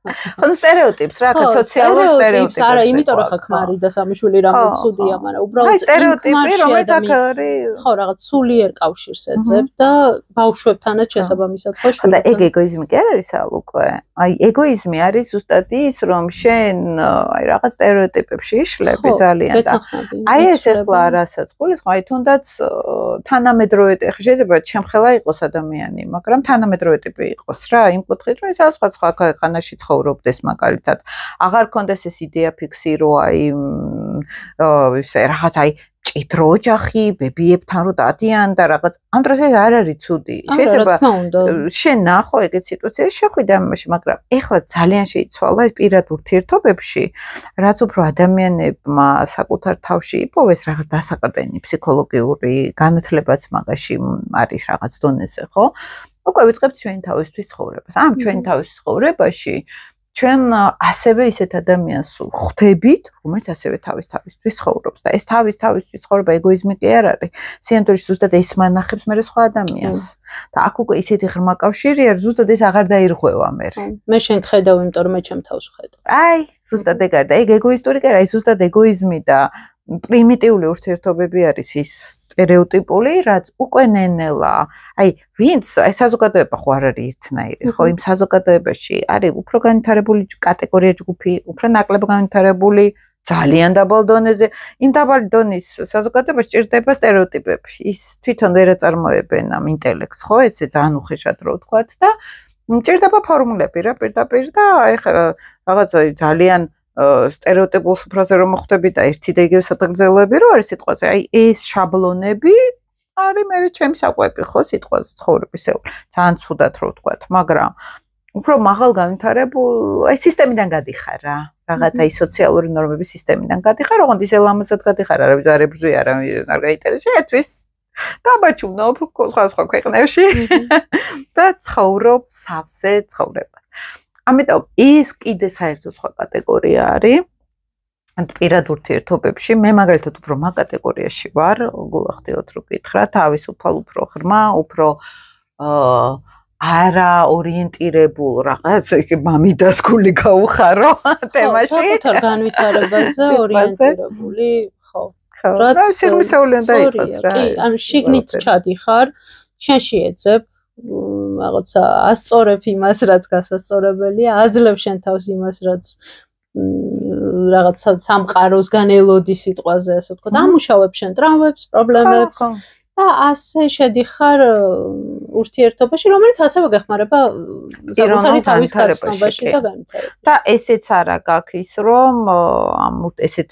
ხო სტერეოტიპს რა, სოციალურ სტერეოტიპს. არა, იმიტომ რომ ხა ქმარი და სამი შვილი რამე ცუდია, მაგრამ უბრალოდ სტერეოტიპი რომელიც აქ არის. ხო, რაღაც სულიერ კავშირს ეძებ და ბავშვებთანაც შესაბამისად ხო შვილი. და ეგ ეგოიზმი კი არ არის უკვე. აი ეგოიზმი არის ზუსტად ის, რომ შენ აი რაღაც სტერეოტიპებში იშლები ძალიან და აი ეს ახლა რასაც გულისხმობ, აი თუნდაც თანამედროვე შეიძლება ჩემხელა იყოს ადამიანი, მაგრამ თანამედროვე ტიპი იყოს რა, იმ კუთხით რომ ის სხვა ქვეყანაში ცხოვრობდეს მაგალითად. აღარ კონდეს ეს იდეა ფიქსი, რომ აი ისე რაღაც აი ჭიდრო ოჯახი, ბებიებთან რო დადიან და რაღაც ამ დროს ეს არ არის ცუდი. შეიძლება შენ ნახო ეგეთ სიტუაციაში შეხვიდე ამაში, მაგრამ ეხლა ძალიან შეიცვალა ეს პირად ურთიერთობებში, რაც უფრო ადამიანებმა საკუთარ თავში იპოვეს რაღაც დასაყრდენი ფსიქოლოგიური განათლებაც მაგაში არის რაღაც დონეზე, ხო? უკვე ვიწყებთ ჩვენი თავისთვის ცხოვრებას. ამ ჩვენი თავის ცხოვრებაში ჩვენ ასევე ისეთ ადამიანს ხვდებით, რომელიც ასევე თავისთვის ცხოვრობს და ეს თავისთვის ცხოვრება ეგოიზმი კი არ არის. სიამოვნებაში ზუსტად ეს მანახებს მე სხვა ადამიანს. და აქ უკვე ისეთი ღრმა კავშირია, ზუსტად ეს აღარ დაირღვევა მე. მე შენ ხედავ, იმიტომ რომ მე ჩემ თავს ვხედავ. აი, ზუსტად ეგ არის და ეგ ეგოისტური კი არა, აი ზუსტად ეგოიზმი და პრიმიტიული ურთიერთობები არის ის სტერეოტიპული, რაც უკვე ნენელა. აი, ვინც აი საზოგადოება ხო არ არის ერთნაირი, ხო? იმ საზოგადოებაში არის უფრო განვითარებული კატეგორია ჯგუფი, უფრო ნაკლებ განვითარებული, ძალიან დაბალ დონეზე. იმ დაბალი დონის საზოგადოებაში ჭირდება სტერეოტიპები. ის თვითონ ვერ აწარმოებენ ამ ინტელექტს, ხო? ესე ძალიან უხეშად რო ვთქვათ და ჭირდება ფორმულები რა პირდაპირ და აი რაღაცა ძალიან სტერეოტიპულ სუფრაზე რომ მოხვდები და ერთი და იგივე სათგრძელოები რო არის სიტყვაზე, აი ეს შაბლონები არის მე ჩემი საკვები ხო სიტყვაზე ცხოვრებისეული. ძალიან ცუდად რო ვთქვათ, მაგრამ უფრო მაღალ განვითარებულ აი სისტემიდან გადიხარ რა. რაღაცა ის სოციალური ნორმების სისტემიდან გადიხარ, ოღონდ ისე ლამაზად გადიხარ, არავის არ ებრძვია, არ გაინტერესებს, შეთვის დაბაჩუნობ სხვა ქვეყნებში და ცხოვრობ სავსე ცხოვრებას. ამიტომ ეს კიდე საერთოდ სხვა კატეგორია არის. პირად ურთიერთობებში მე მაგალითად უფრო მაგ კატეგორიაში ვარ, გულახდილად რო გითხრა, თავისუფალ უფრო ღრმა, უფრო არა ორიენტირებულ რაღაც მამიდას გული გაუხარო თემაში. საკუთარ განვითარებაზე ორიენტირებული, ხო. რაც სიღრმისეული უნდა იყოს რა. კი, ანუ შიგნით ჩადიხარ, შენ შეეძებ რაღაცა ასწორებ იმას, რაც გასასწორებელია, აძლევ შენ თავს იმას, რაც რაღაცა სამყაროსგან ელოდი სიტყვაზე, ასე ვთქვათ, ამუშავებ შენ ტრავმებს, პრობლემებს და ასე შედიხარ ურთიერთობაში, რომელიც ასევე გეხმარება საკუთარი თავის გაცნობაში და განვითარებაში. და ესეც არა გაქვს ის, რომ ესეთ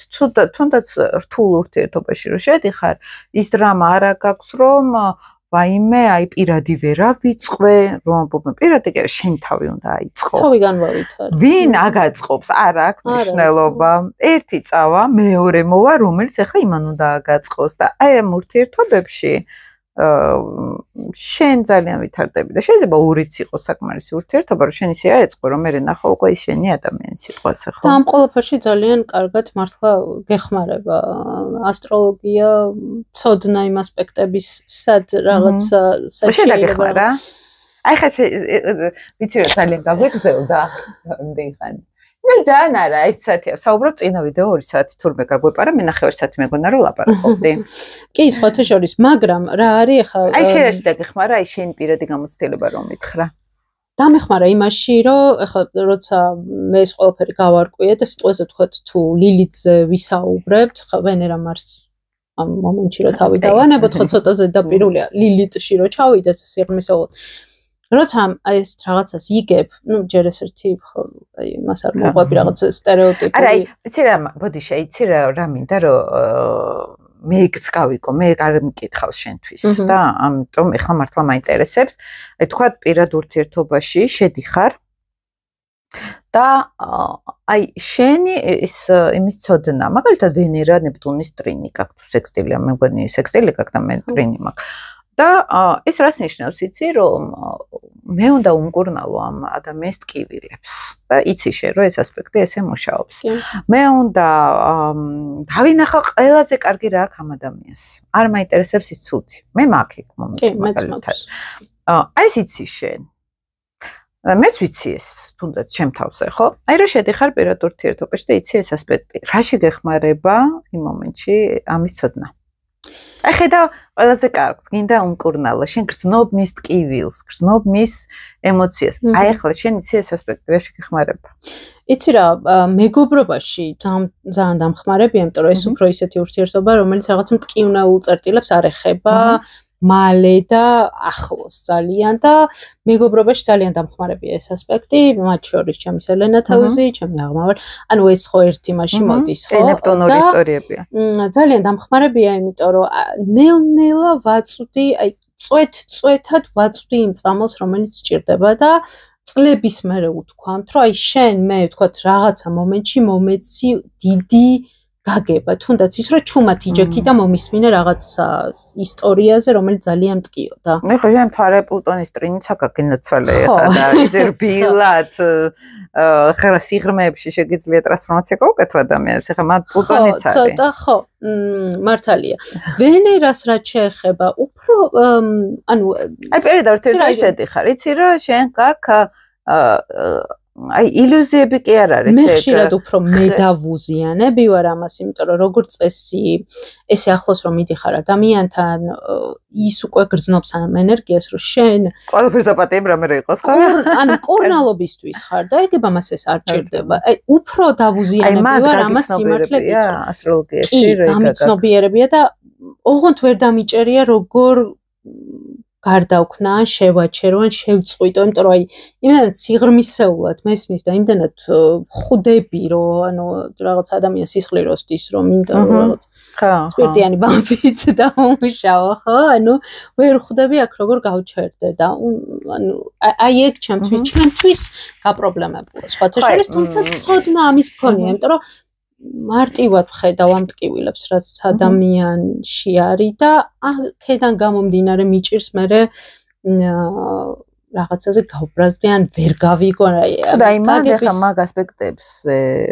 თუნდაც რთულ ურთიერთობაში რო შედიხარ, ის დრამა არა გაქვს, რომ ვაიმე, აი პირადი ვერა ვიწყვე, რომ პირადი კი შენ თავი უნდა აიწყო. თავი განვავითარო. ვინ აგაწყობს? არ აქვს მნიშვნელობა. ერთი წავა, მეორე მოვა, რომელიც ახლა იმან უნდა აგაწყოს და აი ამ ურთიერთობებში შენ ძალიან ვითარდები და შეიძლება ორიც იყოს საკმარისი ურთიერთობა, რომ შენ ისე აეწყო, რომ მე ნახო უკვე ის შენი ადამიანი სიტყვაზე ხო? და ამ ყველაფერში ძალიან კარგად მართლა გეხმარება ასტროლოგია, ცოდნა იმ ასპექტების სად რაღაცა შეიძლება რა. აი ხა ვიცი რომ ძალიან გაგვეგზელდა ამდენი ხანი. მე ძალიან არა, 1 საათია საუბრობ, წინა ვიდეო 2 საათი თურმე გაგვეპარა, მე 9 საათი მეგონა რომ ლაპარაკობდი. კი, სხვათა შორის, მაგრამ რა არის ახლა? აი შენაში დაგეხმარა, აი შენი პირადი გამოცდილება რომ მითხრა. დამეხმარა იმაში, რომ ახლა როცა მე ეს ყველაფერი გავარკვიე და სიტყვაზე ვთქვათ, თუ ლილითზე ვისაუბრებთ, ხა ვენერა მარს ამ მომენტში რომ თავი დავანებოთ, ხო ცოტა ზედაპირულია ლილიტში რომ ჩავიდეთ სიღრმისეულად. როცა ეს რაღაცას იგებ, ну, ჯერ ეს ერთი ხო, აი, მას არ მოყვები რაღაც стереოტიპი. არა, აი, იცი რა, ბოდი შეიცი რა მინდა რომ მეც გავიკო, მე არ მკითხავს შენთვის და ამიტომ ეხლა მართლა მაინტერესებს. აი, თქვათ პირად ურთიერთობაში შედიხარ და აი, შენი ის იმის ცოდნა, მაგალითად ვენერა, ნეპტუნის ტრინი გაქვს, სექსტილია, მე მგონი სექსტილი გაქვს და მე ტრინი მაქვს. და ეს რას ნიშნავს იცი რომ მე უნდა უმკურნალო ამ ადამიანის ტკივილებს და იცი შე რომ ეს ასპექტი ესე მუშაობს. მე უნდა დავინახო ყველაზე კარგი რა აქვს ამ ადამიანს. არ მაინტერესებს ის ცუდი. მე მაქვს მომენტი. აი ეს იცი შენ. მეც ვიცი ეს თუნდაც ჩემ თავზე ხო? აი რა შედიხარ პირად ურთიერთობაში და იცი ეს ასპექტი. რა შეგეხმარება იმ მომენტში ამის ცოდნა. აი ხედავ ყველაზე კარგს, გინდა უმკურნალო, შენ გრძნობ მის ტკივილს, გრძნობ მის ემოციას. აი ახლა შენ იცი ეს ასპექტი რა შეგეხმარება. იცი რა, მეგობრობაში ძალიან დამხმარებია, იმიტომ რომ ეს უფრო ისეთი ურთიერთობა, რომელიც რაღაც მტკივნეულ წერტილებს არ ეხება, მალე და ახლოს ძალიან და მეგობრობაში ძალიან დამხმარებია ეს ასპექტი, მათ შორის ჩემი ელენა თავისი, ჩემი აღმავარ, ანუ ეს ხო ერთი მასში მოდის, ხო? ნეპტუნური ისტორიებია. ძალიან დამხმარებია, იმიტომ რომ ნელ-ნელა ვაწვდი, აი წვეთ-წვეთად ვაწვდი იმ წამალს, რომელიც სჭირდება და წლების მერე ვთქვამთ, რომ აი შენ მე ვთქვათ რაღაცა მომენტში მომეცი დიდი გაგება, თუნდაც ის რომ ჩუმად იჯექი და მომისმინე რაღაც ისტორიაზე, რომელიც ძალიან მტკიოდა. მე ხო შენ მთვარე პლუტონის ტრინიც აკაკინოცვალე ხა და ის რბილად ხარა სიღრმეებში შეგიძლია ტრანსფორმაცია გავუკეთო ადამიანებს, ხა მათ პლუტონიც არის. ცოტა ხო, მართალია. ვენერას რაც შეეხება, უფრო ანუ აი პირდაპირ ურთიერთობაში შედიხარ, იცი რომ შენ გაქვს აი ილუზიები კი არ არის მე ხშირად უფრო მე დავუზიანები ვარ ამას, იმიტომ რომ როგორც წესი ესე ახლოს რომ მიდიხარ ადამიანთან ის უკვე გრძნობს ამ ენერგიას, რომ შენ ყველაფერს აპატიებ რამე რა იყოს ხო? ანუ კორნალობისთვის ხარ და ეგება მას ეს არ ჭირდება. აი უფრო დავუზიანები ვარ ამას სიმართლე გითხრა. ასტროლოგიაში რა გამიცნობიერებია და ოღონდ ვერ დამიჭერია როგორ გარდაუქმნა, ან შევაჩერო, ან შევწყვიტო, იმიტომ რომ აი იმდანაც სიღრმისეულად მესმის და იმდანაც ხვდები, რომ ანუ რაღაც ადამიანს სისხლიროსდის, რომ მინდა რომ რაღაც სპირტიანი ბამბიც დაუმუშავა, ხო? ანუ ვერ ხვდები აქ როგორ გავჩერდე და ანუ აი ეგ ჩემთვის გაპრობლემებულა. სხვათა შორის, თუმცა ცოდნა ამის მქონია, იმიტომ რომ მარტივად ვხედავ ამ ტკივილებს, რაც ადამიანში არის და აქედან გამომდინარე მიჭირს მერე რაღაცაზე გავბრაზდე ან ვერ გავიგო. და აი მაგ ასპექტებს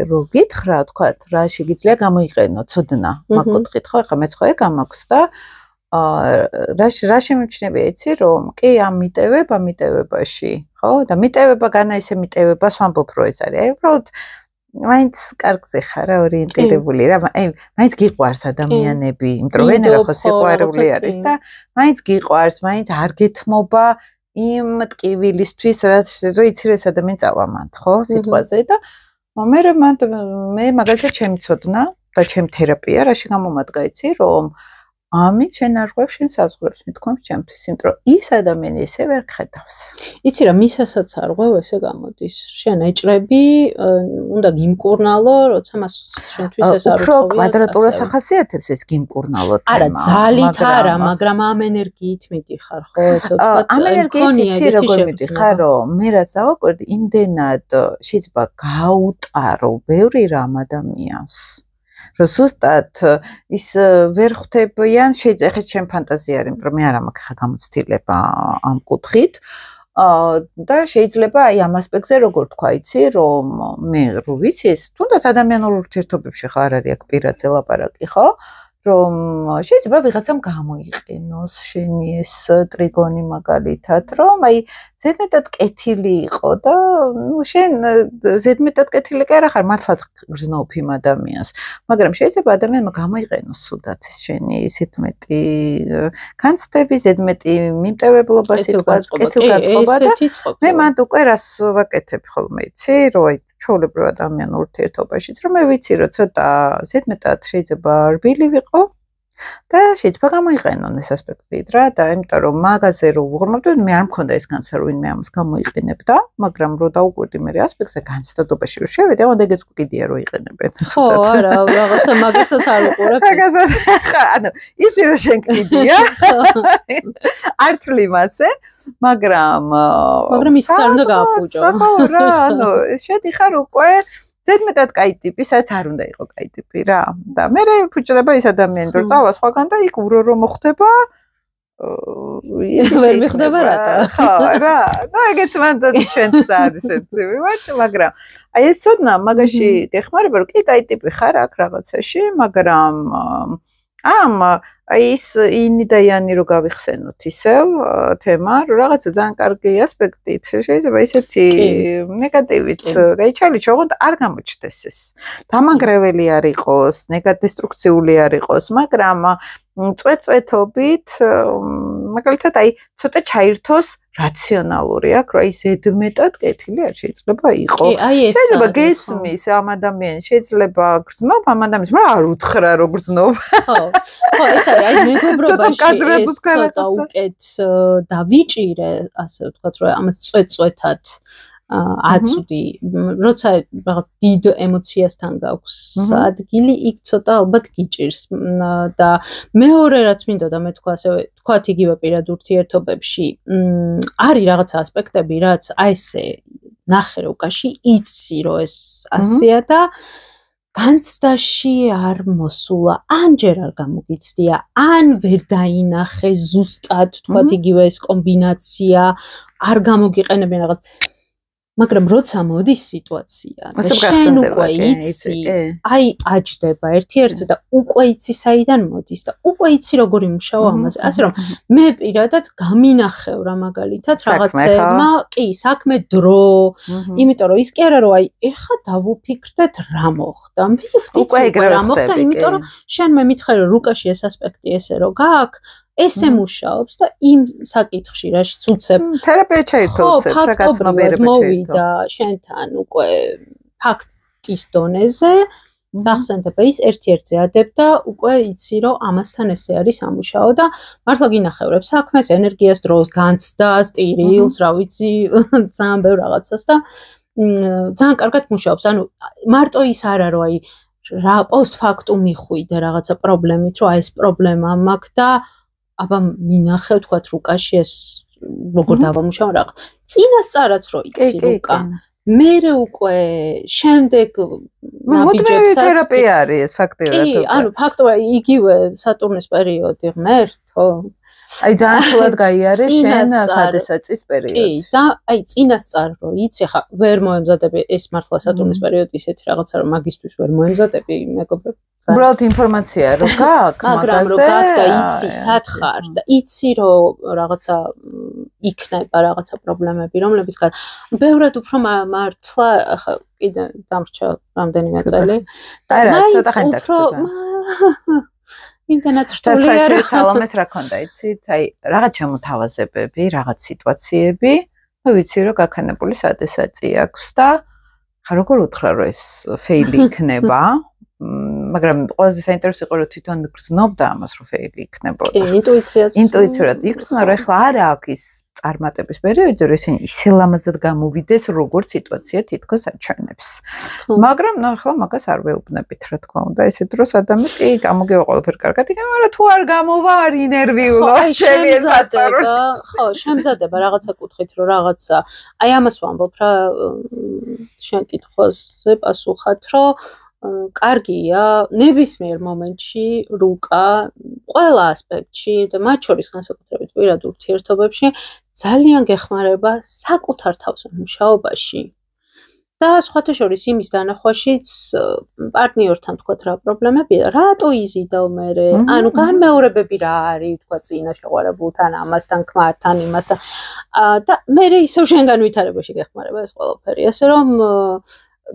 რო გითხრა, თქვა, რა შეგიძლია გამოიყენო ცოდნა, მაგ კუთხით, ხო, ეხლა მეც ხო ეგ ამაქვს და რა შემიჩნევია იცი, რომ კი ამ მიტევებაში, ხო? და მიტევება განა ისე მიტევებას ვამბობ, რომ ეს არის. აი უბრალოდ მაინც კარგზე ხარ ორიენტირებული რა, აი მაინც გიყვარს ადამიანები, იმიტომ რომ ვენერა ხო სიყვარული არის და მაინც გიყვარს, მაინც არ გეთმობა იმ ტკივილისთვის, რაც იცი რომ ეს ადამიანი წავამანთ, ხო, სიტყვაზე და მე მაგალითად ჩემი ცოდნა და ჩემი თერაპია რაში გამომადგა იცი, რომ ამით შენ არ ხვევ შენ საზღვრებს მithქვამს ჩემთვის, იმიტომ რომ ის ადამიანი ესე ვერ ხედავს. იცი რა, მისასაც არ ხვევ ესე გამოდის. შენ ეჭრები, უნდა გიმკურნალო, როცა მას შენთვის ეს არ უფრო კვადრატურას ახასიათებს ეს გიმკურნალო თემა. არა, ძალით არა, მაგრამ ამ ენერგიით მიდიხარ, ხო, ესე ვთქვათ. ამ ენერგიით იცი როგორ მიდიხარ, რომ მე რაც ავაკვირდი, იმდენად შეიძლება გაუტარო ბევრი რამ ადამიანს. რომ ზუსტად ის ვერ ხვდებიან, შეიძლება ჩემ ფანტაზია არის, რომ მე არ მაქვს ხა გამოცდილება ამ კუთხით. და შეიძლება აი ამ ასპექტზე როგორ თქვა, იცი, რომ მე რო ვიცი ეს, თუნდაც ადამიანურ ურთიერთობებში ხა არ არის აქ პირადზე ლაპარაკი, ხო? რომ შეიძლება ვიღაცამ გამოიყენოს შენი ეს ტრიგონი მაგალითად, რომ აი ზედმეტად კეთილი იყო და შენ ზედმეტად კეთილი კი არა ხარ, მართლაც გრძნობ იმ ადამიანს, მაგრამ შეიძლება ადამიანმა გამოიყენოს სუდაც შენი ზედმეტი განცდები, ზედმეტი მიმტევებლობა, სიტყვას, კეთილგანწყობა და მე მანდ უკვე რას ვაკეთებ ხოლმე, იცი, რომ აი ჩვეულებრივ ადამიანურ ურთიერთობაშიც, რომ მე ვიცი, რომ ცოტა ზედმეტად შეიძლება რბილი ვიყო და შეიძლება გამოიყენონ ეს ასპექტი რა და იმიტომ რომ მაგაზე რო ვუღრმავდი, მე არ მქონდა ეს განცდა, რომ ვინმე ამას გამოიყენებდა, მაგრამ რო დაუკვირდი მე ასპექტზე განცდადობაში რო შევედი, ამან ეგეც კიდია რო იყენებენ. ხო, არა, რაღაცა მაგასაც არ უყურებ. მაგასაც ანუ იცი რომ შენ კიდია. არ თვლი მასე, მაგრამ ის არ უნდა გააფუჭო. ხო რა, ანუ შედიხარ უკვე ზედმეტად კაი ტიპი, სადაც არ უნდა იყო კაი ტიპი რა. და მე ფუჭდება ის ადამიანი, რომ წავა სხვაგან და იქ ურო რომ მოხდება, ვერ მიხდება რატო? ხო, რა. და ეგეც მანდ ჩვენც არის ესეთი ვარ, მაგრამ აი ეს ცოდნა მაგაში გეხმარება, რომ კი კაი ტიპი ხარ აქ რაღაცაში, მაგრამ აი ის ინი და იანი რო გავიხსენოთ ისევ თემა, რომ რაღაცა ძალიან კარგი ასპექტით შეიძლება ისეთი ნეგატივიც გაიჩალიჩო, ოღონდ არ გამოჩნდეს ეს. დამანგრეველი არ იყოს, ნეგატივრუსტრუქციული არ იყოს, მაგრამ წვეთობით მაგალითად აი ცოტა ჩაირთოს რაციონალური აქ, რომ აი ზედმეტად კეთილი არ შეიძლება იყოს. შეიძლება გესმის ამ ადამიანს, შეიძლება გრძნობ ამ ადამიანს, მაგრამ არ უთხრა რომ გრძნობ. ხო, ეს არის აი მეგობრობაში ეს ცოტა უკეთ დავიჭირე, ასე ვთქვათ, რომ ამას წვეთ-წვეთად აწვდი, როცა რაღაც დიდ ემოციასთან გაქვს ადგილი, იქ ცოტა ალბათ გიჭირს და მეორე რაც მინდოდა მე თქვა ასევე, თქვათ იგივე პირად ურთიერთობებში, არის რაღაცა ასპექტები, რაც აი ესე ნახე უკაში, იცი რომ ეს ასეა და განცდაში არ მოსულა, ან ჯერ არ გამოგიცდია, ან ვერ დაინახე ზუსტად, თქვათ იგივე ეს კომბინაცია, არ გამოგიყენებიან რაღაც. მაგრამ როცა მოდის სიტუაცია და შენ უკვე იცი, აი აჯდება ერთ-ერთზე და უკვე იცი საიდან მოდის და უკვე იცი როგორ იმუშავა ამაზე. ასე რომ მე პირადად გამინახევ რა მაგალითად რაღაცეებმა, კი, საქმე დრო, იმიტომ რომ ის კი არა რომ აი ეხა დავუფიქრდეთ რა მოხდა. უკვე რა მოხდა, იმიტომ რომ შენ მე მითხარ რომ რუკაში ეს ასპექტი ესე რო გაქვს, ესე მუშაობს და იმ საკითხში რაშიც უცებ თერაპია ჩაირთო უცებ რა გაცნობიერება მოვიდა შენთან უკვე ფაქტის დონეზე გახსენდება ის ერთ-ერთზე ადებდა უკვე იცი რომ ამასთან ესე არის ამუშაო და მართლა გინახევრებ საქმეს ენერგიას დროს განცდას ტირილს რა ვიცი ძალიან ბევრ რაღაცას და ძალიან კარგად მუშაობს ანუ მარტო ის არა რომ აი რა პოსტფაქტუმ მიხვიდე რაღაცა პრობლემით რომ აი ეს პრობლემა მაქვს და აბა მინახე თქვათ რუკაში ეს როგორ დავამუშავო რაღაც წინასწარაც რო იცი რუკა მერე უკვე შემდეგ ნაბიჯებსაც თერაპია არის ეს ფაქტიურად კი ანუ ფაქტობრივად იგივე სატურნის პერიოდი ღმერთო აი ძალიან ხულად გაიარე შენ სადესაც პერიოდი კი და აი წინასწარ რო იცი ხა ვერ მოემზადები ეს მართლა სატურნის პერიოდი ისეთი რაღაცა რომ მაგისთვის ვერ მოემზადები მეგობრებო უბრალოდ ინფორმაცია რო გაქვს მაგრამ რო გაქვს და იცი სად ხარ და იცი რომ რაღაცა იქნება რაღაცა პრობლემები რომლებიც ბევრად უფრო მართლა ხა კიდე დამრჩა რამდენიმე წელი და რა ცოტა ხანი დაგჭირდა იმდანაც რთული არა სალომეს რა ქონდა იცით აი რაღაც შემოთავაზებები რაღაც სიტუაციები და ვიცი რომ გაქანებული სადესაც აქვს და ხა როგორ უთხრა რომ ეს ფეილი იქნება მაგრამ ყველაზე საინტერესო იყო რომ თვითონ გრძნობდა ამას რომ ფეილი იქნებოდა ინტუიციურად იგრძნო რომ ეხლა არა აქვს ის წარმატების პერიოდი რომ ისინი ისე ლამაზად გამოვიდეს როგორც სიტუაცია თითქოს აჩვენებს მაგრამ ნუ ახლა მაგას არ ვეუბნებით რა თქმა უნდა ესე დროს ადამიანს კი გამოგევა ყველაფერი კარგად იქნება მაგრამ თუ არ გამოვა არ ინერვიულო ჩემი ეს აწარო ხო შემზადება რაღაცა კუთხით რომ რაღაცა აი ამას ვამბობ რა შენ კითხვაზე პასუხად რომ კარგია ნებისმიერ მომენტში რუკა ყველა ასპექტში და მათ შორის განსაკუთრებით პირად ურთიერთობებში ძალიან გეხმარება საკუთარ თავზე მუშაობაში და სხვათა შორის იმის დანახვაშიც პარტნიორთან თქვათ რა პრობლემებია რატო იზიდავ მერე ანუ განმეორებები რა არის თქვათ წინა შეყვარებულთან ამასთან ქმართან იმასთან და მერე ისევ შენგან ვითარებაში გეხმარება ეს ყველაფერი ასე რომ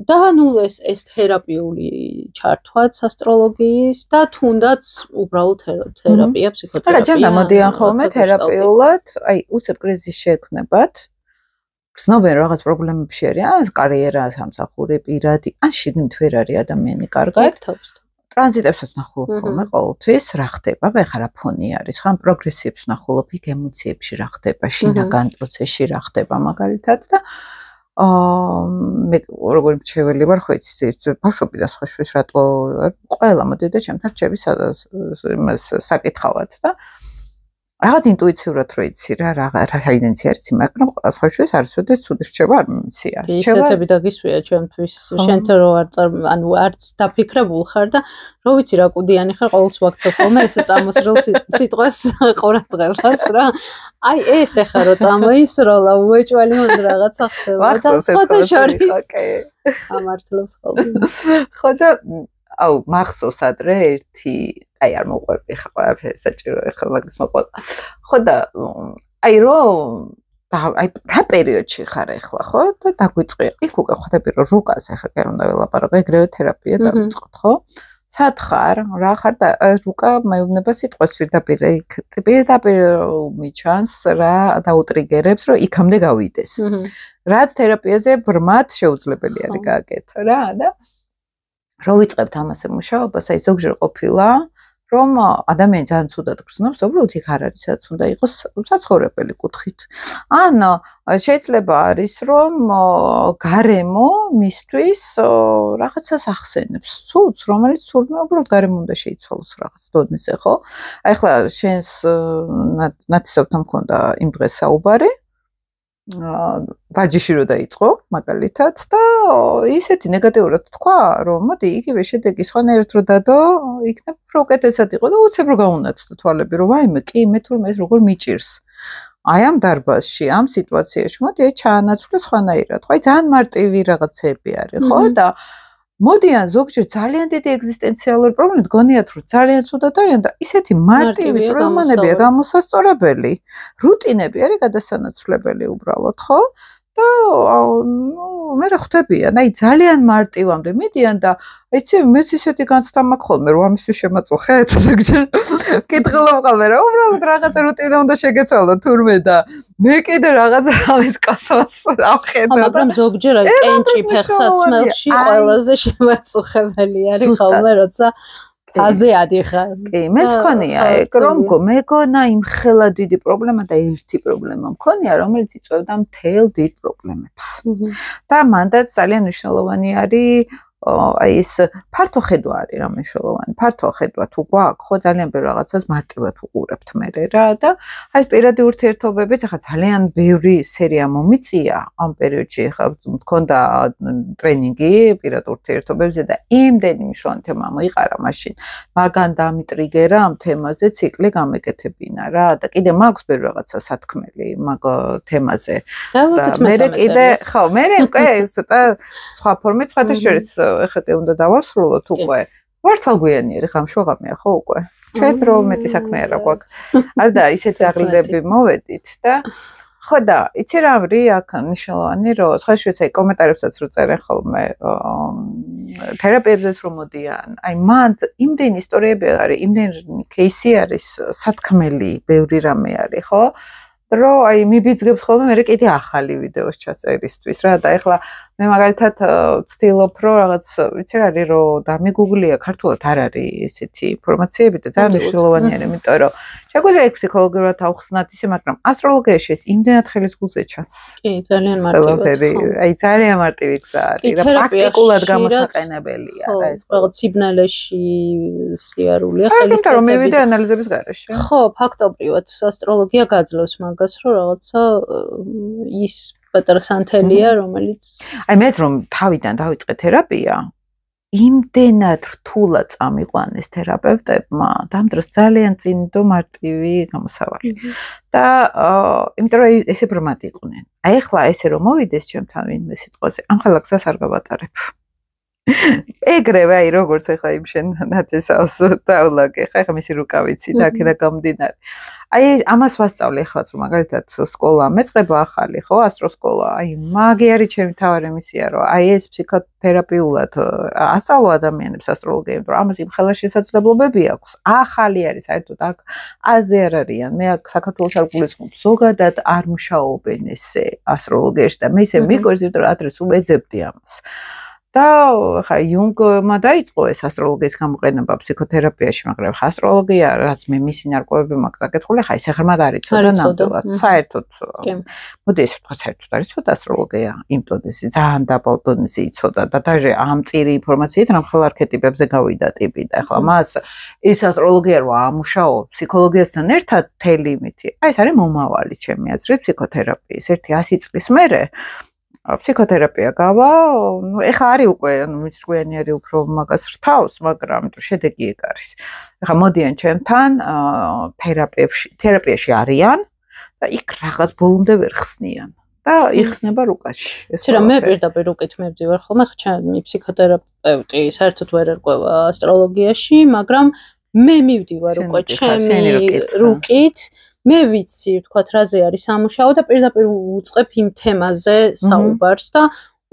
და ნუ ეს თერაპიული ჩართვაც ასტროლოგიის და თუნდაც უბრალოდ თერაპია ფსიქოთერაპია. რა ჯერა მოდიან ხოლმე თერაპიულად, აი უცებ კრიზისი შეექმნებათ. გრძნობენ რაღაც პრობლემებში არის, კარიერა, სამსახური, პირადი, ან შიგნით ვერ არის ადამიანი კარგად. ტრანზიტებსაც ნახულობ ხოლმე ყოველთვის, რა ხდება, ხა რა ფონი არის, ხან პროგრესიებს ნახულობ, იქ ემოციებში რა ხდება, შინაგან პროცესში რა ხდება მაგალითად და მე როგორი მრჩეველი ვარ ხო იცი ბავშვები და სხვა შვილს რატო ყველა მოდიდა ჩემთან რჩები იმას საკითხავად და რაღაც ინტუიციურად რო იცი რა საიდანცი არის მაგრამ სხვა შვილს არასოდეს ცუდი რჩევა არ მიცია ისეთები დაგისვია ჩემთვის შენთან რო ანუ არც დაფიქრებულ ხარ და რო ვიცი რა კუდიანი ხარ ყოველთვის ვაქცევ ხოლმე ესე წამოსრულ სიტყვას ყურადღებას რა აი ეს ახლა რო წამოისროლა უეჭველი მოდ რაღაცა ხდება და სხვა შორის ამართლობს ხოლმე ხო და აუ მახსოვს ადრე ერთი აი არ მოყვები ხა ყველაფერი საჭირო ხა მაგის მოყვა ხო და აი რომ აი რა პერიოდში ხარ ახლა ხო და დაგვიწყე იქ უკვე ხვდები რომ რუკას ახლა კი არ უნდა ველაპარაკო ეგრევე თერაპია დავიწყოთ ხო სად ხარ რა ხარ და რუკა მეუბნება სიტყვას პირდაპირ მიჩანს რა დაუტრიგერებს რომ იქამდე გავიდეს რაც თერაპიაზე ბრმად შეუძლებელი არის გააკეთო რა და რო ვიწყებთ ამაზე მუშაობას აი ზოგჯერ ყოფილა რომ ადამიანი ძალიან ცუდად გრძნობს, უბრალოდ იქ არ არის, სადაც უნდა იყოს საცხოვრებელი კუთხით. ან შეიძლება არის, რომ გარემო მისთვის რაღაცას ახსენებს, ცუდს, რომელიც თურმე უბრალოდ გარემო უნდა შეიცვალოს რაღაც დონეზე, ხო? აი ახლა შენს ნათესავთან მქონდა იმ დღეს საუბარი. ვარჯიში რო დაიწყო მაგალითად და ისეთი ნეგატიურად თქვა რომ მოდი იგივე შედეგი სხვანაირად რო დადო იქნებ უფრო უკეთესად იყო და უცებ რო გაუნაცდა თვალები რომ ვაიმე კი მე თურმე ეს როგორ მიჭირს აი ამ დარბაზში ამ სიტუაციაში მოდი აი ჩაანაცვლე სხვანაირად ხო აი ძალიან მარტივი რაღაცები არის ხო და მოდიან ზოგჯერ ძალიან დიდი ეგზისტენციალური პრობლემები გონიათ რომ ძალიან ცუდად არიან და ისეთი მარტივი წვრილმანებია გამოსასწორებელი რუტინები არის გადასანაცვლებელი უბრალოდ ხო და მე რა ხვდებიან, აი ძალიან მარტივამდე მიდიან და იცი მეც ისეთი განცდა მაქვს ხოლმე რომ ამისთვის შემაწუხეთ ზოგჯერ კითხულობ ხოლმე რა უბრალოდ რაღაცა რუტინა უნდა შეგეცვალო თურმე და მე კიდე რაღაცა ამის კასვას ავხედო მაგრამ ზოგჯერ აი კენჭი ფეხსაცმელში ყველაზე შემაწუხებელი არის ხოლმე როცა აზე ადიხარ. კი, მეც მქონია ეგ რომ მეგონა იმ ხელა დიდი პრობლემა და ერთი პრობლემა მქონია, რომელიც იწვევდა მთელ დიდ პრობლემებს. და მანდაც ძალიან მნიშვნელოვანი არის აი ეს ფართო ხედვა არის რა მნიშვნელოვანი. ფართო ხედვა თუ გვაქვს, ხო ძალიან ბევრ რაღაცას მარტივად უყურებთ მე რა და აი ეს პირადი ურთიერთობებიც ახლა ძალიან ბევრი სერია მომიწია ამ პერიოდში ახლა მქონდა ტრენინგი პირად ურთიერთობებზე და იმდენი მნიშვნელოვანი თემა მოიყარა მაშინ. მაგან დამიტრიგერა ამ თემაზე ციკლი გამეკეთებინა რა და კიდე მაქვს ბევრ რაღაცა სათქმელი მაგ თემაზე. და მე კიდე ხო მე უკვე ცოტა სხვა ფორმით სხვათა შორის ეხლა უნდა დავასრულოთ უკვე. მართალგვიანიერი ხამშოღამია ხო უკვე. ჩვენ რო მეტი საქმე არა გვაქვს. არა ისეთი აღლილები მოვედით და ხო და იცი რა აქ მნიშვნელოვანი რომ სხვა შორის აი კომენტარებსაც რო წერენ ხოლმე თერაპევტებს რომ მოდიან. აი მან იმდენი ისტორიები არის, იმდენი кейსი არის, სათქმელი, ბევრი რამე არის, ხო? რომ აი მიბიძგებს ხოლმე მე კიდე ახალი ვიდეოს ჩაწერისთვის რა და ეხლა მე მაგალითად ვცდილობ რომ რაღაც ვიცი რა არის რომ დამიგუგლია ქართულად არ არის ესეთი ინფორმაციები და ძალიან მნიშვნელოვანი არის იმიტომ რომ შეგვიძლია ფსიქოლოგიურად ავხსნათ ისე მაგრამ ასტროლოგიაში ეს იმდენად ხელის გულზე ჩანს კი ძალიან მარტივად აი ძალიან მარტივი გზა არის და პრაქტიკულად გამოსაყენებელია რა ეს რაღაც სიბნელეში სიარულია ხელის წესები რომ მივიდე ანალიზების გარეშე ხო ფაქტობრივად ასტროლოგია გაძლევს მაგას რომ რაღაცა ის პატარა სანთელია რომელიც აი მეც რომ თავიდან დავიწყე თერაპია იმდენად რთულად წამიყვანეს თერაპევტებმა ამ დროს ძალიან წინდო მარტივი გამოსავალი და იმიტომ რომ ესე ბრმად იყვნენ აი ახლა ესე რომ მოვიდეს ჩემთან ვინმე სიტყვაზე ამ ხალხ გზას არ გავატარებ ეგრევე აი როგორც ახლა იმ შენ ნათესავს დავლაგე ხა ახლა მისი რუკავიცი და აქედან გამომდინარე აი ამას ვასწავლე ახლაც რომ მაგალითად სკოლა მეწყება ახალი ხო ასტროსკოლა აი მაგი არის ჩემი თავარი მისია რომ აი ეს ფსიქოთერაპიულად ასწავლო ადამიანებს ასტროლოგიები რომ ამას იმ ხელა შესაძლებლობები აქვს ახალი არის საერთოდ აქ აზე არ არიან მე აქ საქართველოს არ გულისხმობ ზოგადად არ მუშაობენ ესე ასტროლოგიაში და მე ისე მიგვერს იმიტომ რომ ადრეს უმეძებდი ამას და ხა იუნგმა დაიწყო ეს ასტროლოგიის გამოყენება ფსიქოთერაპიაში, მაგრამ ხა ასტროლოგია, რაც მე მისი ნარკვევები მაქვს აკეთებული, ხა ისე ღრმად არ იცოდა ნამდვილად. საერთოდ მოდი ეს ვთქვა, საერთოდ არ იცოდა ასტროლოგია იმ დონეზე, ძალიან დაბალ დონეზე იცოდა და даже ამ წირი ინფორმაციით რამხელა არქეტიპებზე გავიდა ტიპი და ხა მას ეს ასტროლოგია რო ამუშაო ფსიქოლოგიასთან ერთად თელი იმითი. აი ეს არის მომავალი ჩემი აზრით ფსიქოთერაპიის. ერთი 100 წლის მერე ფსიქოთერაპია გავა, ну ეხლა არის უკვე, ну მისგვიანი არის უფრო მაგას რთავს, მაგრამ შედეგი ეგ არის. ეხლა მოდიან ჩემთან თერაპიაში არიან და იქ რაღაც ბოლომდე ვერ ხსნიან და იხსნება რუკაში. ეს რა მე პირდაპირ უკეთ მივდივარ ხოლმე, ხა ჩემი ფსიქოთერაპევტი საერთოდ ვერ ერკვევა ასტროლოგიაში, მაგრამ მე მივდივარ უკვე ჩემი რუკით მე ვიცი, ვთქვათ, რაზე არის სამუშაო და პირდაპირ უწყებ იმ თემაზე საუბარს და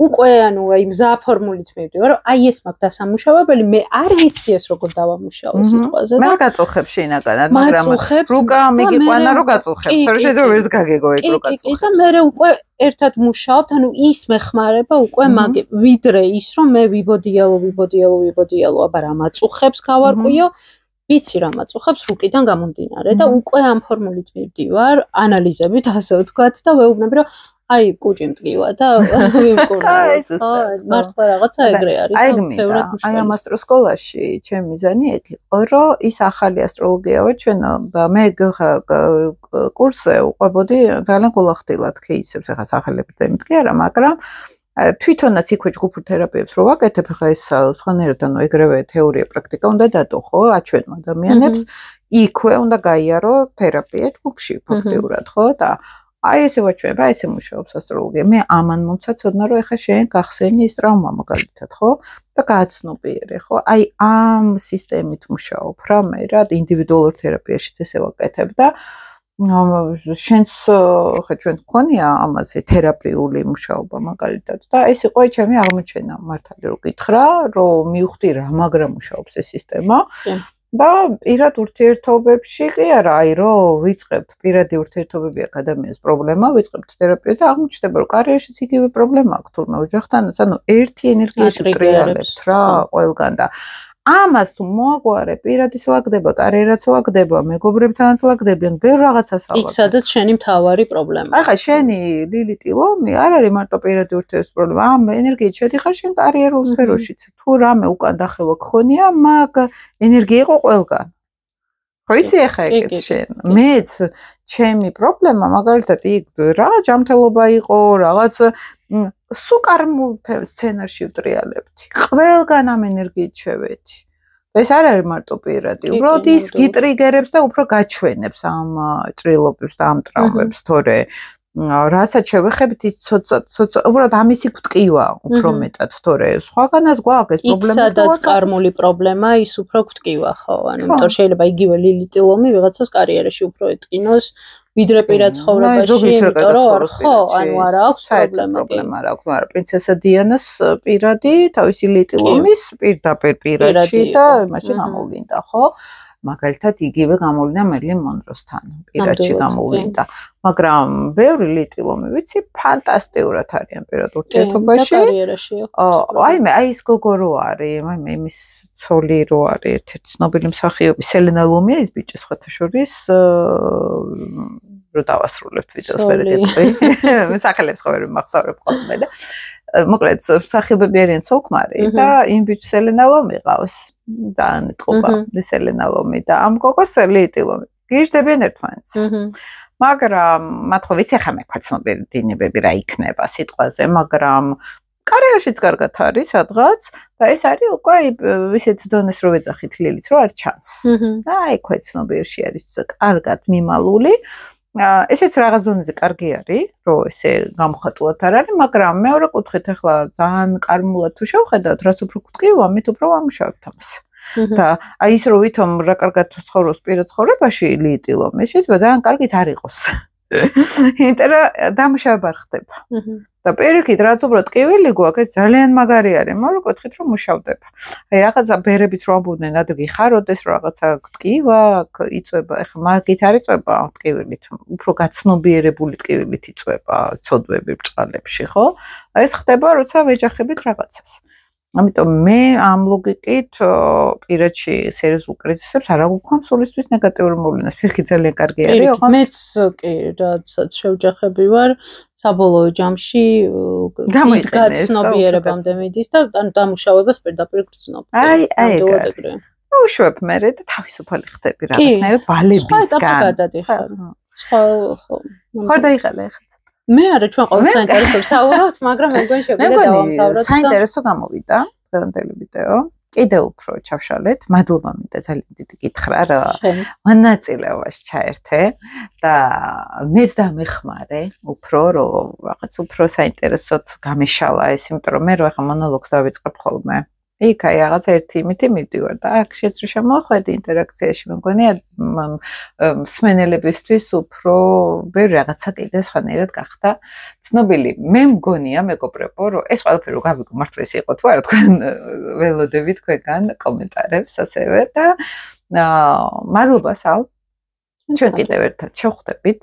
უკვე ანუ აი მზაფორმულით მივდივარ, რომ აი ეს მაგ დასამუშავებელი მე არ ვიცი ეს როგორ დავამუშავო სიტყვაზე და მე გაწუხებ შინაგანად, მაგრამ რუკა მიგიყვანა რომ გაწუხებს, რომ შეიძლება ვერც გაგეგო ეგ რო გაწუხებს. და მე უკვე ერთად მუშაობთ, ანუ ის მეხმარება უკვე მაგ ვიდრე ის რომ მე ვიბოდიალო, აბა რა მაწუხებს გავარკვიო ვიცი რა მაწუხებს რუკიდან გამომდინარე და უკვე ამ ფორმულით მივდივარ ანალიზებით ასე ვთქვათ და ვეუბნები რომ აი კუჭი მტკივა და ვიმკურნა მართლა რაღაცა ეგრე არის აი გმინდა აი ამ ასტროსკოლაში ჩემი მიზანი ეგ იყო რომ ის ახალი ასტროლოგია ვეჩვენო და მე კურსზე უყვებოდი ძალიან გულახდილად кейსებს ახლა სახელებით მტკი არა მაგრამ თვითონაც იქვე ჯგუფურ თერაპიებს რო ვაკეთებ, ხა ეს სხვანაირად ანუ ეგრევე თეორია პრაქტიკა უნდა დადო, ხო, აჩვენო ადამიანებს, იქვე უნდა გაიარო თერაპია ჯგუფში ფაქტიურად, ხო და აი ესე ვაჩვენებ, აი ესე მუშაობს ასტროლოგია. მე ამან მომცა ცოდნა რომ ეხა შენ გახსენი ის ტრავმა მაგალითად, ხო? და გააცნობიერე, ხო? აი ამ სისტემით მუშაობ რა მე რა ინდივიდუალურ თერაპიაშიც ესე ვაკეთებ და შენს ხა ჩვენ გქონია ამაზე თერაპიული მუშაობა მაგალითად და ეს იყო ჩემი აღმოჩენა მართალი რო გითხრა რომ მივხვდი რა მაგრამ მუშაობს ეს სისტემა და პირად ურთიერთობებში კი არა აი რომ ვიწყებთ პირადი ურთიერთობები აქვს ადამიანის პრობლემა ვიწყებთ თერაპიას და აღმოჩნდება რომ კარიერაშიც იგივე პრობლემა აქვს თურმე ოჯახთანაც ანუ ერთი ენერგიაში ტრიალებთ რა ყველგან და ამას თუ მოაგვარე პირადის ლაგდება, კარიერაც ლაგდება, მეგობრებთანაც ლაგდებიან, ბევრ რაღაცას ალაგდება. იქ სადაც შენი მთავარი პრობლემაა. ახლა შენი ლილიტი ლომი არ არის მარტო პირადი ურთიერთობის პრობლემა, ამ ენერგიით შედიხარ შენ კარიერულ სფეროშიც. თუ რამე უკან დახევა გქონია, მაგ ენერგია იყო ყველგან. ხო იცი ახლა ეგეც შენ. მეც ჩემი პრობლემა მაგალითად იქ რაღაც ჯანმრთელობა იყო, რაღაც სუკარმულ სცენარში ვტრიალებდი. ყველგან ამ ენერგიით შევედი. ეს არ არის მარტო პირადი, უბრალოდ ის გიტრიგერებს და უფრო გაჩვენებს ამ ჭრილობებს და ამ ტრავმებს, თორე რასაც შევეხებით ის ცოტა უბრალოდ ამისი გვტკივა უფრო მეტად, თორე სხვაგანაც გვაქვს ეს პრობლემა. იქ სადაც კარმული პრობლემა, ის უფრო გვტკივა, ხო? ანუ იმიტომ შეიძლება იგივე ლილიტი ლომი ვიღაცას კარიერაში უფრო ეტკინოს, ვიდრე პირად ცხოვრებაში, იმიტომ რომ ხო, ანუ არა აქვს პრობლემა არ აქვს, მაგრამ პრინცესა დიანას პირადი, თავისი ლილიტი ლომის პირდაპირ პირადში და მაშინ გამოვლინდა, ხო? მაგალითად იგივე გამოვლინდა მერილინ მონროსთან, პირადში გამოვლინდა. მაგრამ ბევრი ლილიტი ლომი ვიცი, ფანტასტიურად არიან პირად ურთიერთობაში. აი ის გოგო რო არის, აი იმის ცოლი რო არის, ერთ-ერთი ცნობილი მსახიობი, სელენა ლომია ის ბიჭი სხვათა შორის რო დავასრულებთ ვიდეოს ვერ გეტყვი. სახელებს ხო ვერ მახსოვრებ ხოლმე და მოკლედ მსახიობები არიან ცოლ-ქმარი და იმ ბიჭს სელენა ლომი ყავს. ძალიან ეთყობა სელენა ლომი და ამ გოგოს ლილიტი ლომი. გიჟდებიან ერთმანეთს. მაგრამ მათ ხო ვიცი ხა მე ქვაცნობილი დინებები რა იქნება სიტყვაზე, მაგრამ კარიერაშიც კარგად არის სადღაც და ეს არის უკვე ისეთ დონეს რო ვეძახით ლილიც რო არ ჩანს. და აი ქვაცნობიერში არის კარგად მიმალული. ესეც რაღაც ზონაზე კარგი არის, რომ ესე გამოხატულად არ არის, მაგრამ მეორე კუთხით ახლა ძალიან კარმულად თუ შევხედავთ, რაც უფრო გვტკივა, მით უფრო ვამუშავებთ ამას. და აი ის რო ვითომ რა კარგად ცხოვრობს პირად ცხოვრებაში ლილიტი ლომი, შეიძლება ძალიან კარგიც არ იყოს. იმიტომ რომ დამუშავება არ ხდება. და პირიქით რაც უბრალოდ ტკივილი გვაქვს, ეს ძალიან მაგარი არის, მაგრამ კუთხით რომ მუშავდება. აი რაღაცა ბერებით რო ამბობდნენ, ადრე ხაროდეს რომ რაღაცა ტკივა, იწובה, ეხლა მაგით არ იწובה ტკივილით, უფრო გაცნობიერებული ტკივილით იწובה ცოდვები ბჭყალებში, ხო? აი ეს ხდება, როცა ვეჯახებით რაღაცას. ამიტომ მე ამ ლოგიკით პირადში სერიოზულ კრიზისებს არ აღვქვამ სულისთვის ნეგატიური მოვლენას. ფიქრი ძალიან კარგი არის, ოღონდ მეც კი, რაც შევჯახები ვარ, საბოლოო ჯამში გაცნობიერებამდე მიდის და დამუშავებას პირდაპირ გრძნობ. აი ეგრე. უშვებ მე და თავისუფალი ხდები რაღაცნაირად ვალებისგან. სხვა ხო. ხარ დაიხალე ხა. მე არა ჩვენ ყოველ საინტერესო საუბრობთ, მაგრამ მე მგონი შეგვიძლია დავამთავროთ. საინტერესო გამოვიდა დღევანდელი ვიდეო. კიდევ უფრო ჩავშალეთ. მადლობა მინდა ძალიან დიდი კითხრა რომ მონაწილეობას ჩაერთე და მეც დამეხმარე უფრო რომ რაღაც უფრო საინტერესოდ გამეშალა ეს, იმიტომ რომ მე რო ახლა მონოლოგს დავიწყებ ხოლმე. იქ აი რაღაც ერთი იმითი მივდივარ და აქ შეცრი შემოხვედი ინტერაქციაში მე მგონია მსმენელებისთვის უფრო ბევრი რაღაცა კიდე სხვანაირად გახდა ცნობილი. მე მგონია მეგობრებო რომ ეს ყველაფერი რო გავიგო მართლა ეს იყო თუ არა თქვენ ველოდებით თქვენგან კომენტარებს ასევე და მადლობა სალ ჩვენ კიდევ ერთად შევხვდებით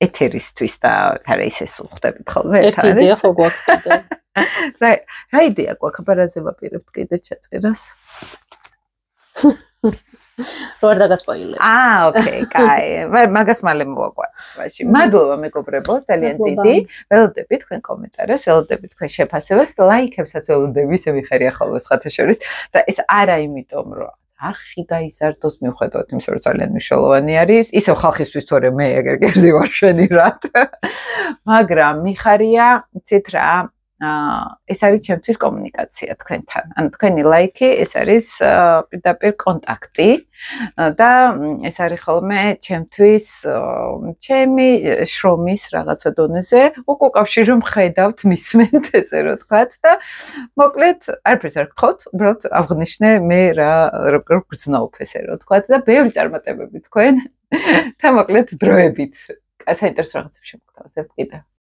ეთერისთვის და არა ისე სულხდებით ხოლმე ერთად. ერთი იდეა ხო გვაქვს კიდე. რა იდეა გვაქვს აბარაზე ვაპირებთ კიდე ჩაწერას? როარ დაგასპოილერ. ოკეი, კაი. მაგას მალე მოვაყვანოთ. მაშინ მადლობა მეგობრებო, ძალიან დიდი. ველოდებით თქვენ კომენტარებს, ველოდებით თქვენ შეფასებებს, ლაიქებსაც ველოდები, ისე მიხარია ხოლმე სხვათა შორის და ეს არა იმიტომ რომ არხი გაიზარდოს მიუხედავად იმისა, რომ ძალიან მნიშვნელოვანი არის. ისევ ხალხისთვის თორე მე ეგერ გერდი ვარ შენი რად. მაგრამ მიხარია, იცით რა, ეს არის ჩემთვის კომუნიკაცია თქვენთან. ანუ თქვენი ლაიქი ეს არის პირდაპირ კონტაქტი და ეს არის ხოლმე ჩემთვის ჩემი შრომის რაღაცა დონეზე უკავშირი რომ ხედავთ მისმენთ ესე რომ თქვათ და მოკლედ არაფერს არ გთხოვთ, უბრალოდ აღნიშნე მე როგორ გრძნობ ესე რომ თქვათ და ბევრი წარმატებები თქვენ და მოკლედ დროებით საინტერესო რაღაცებს შემოგთავაზებ კიდე.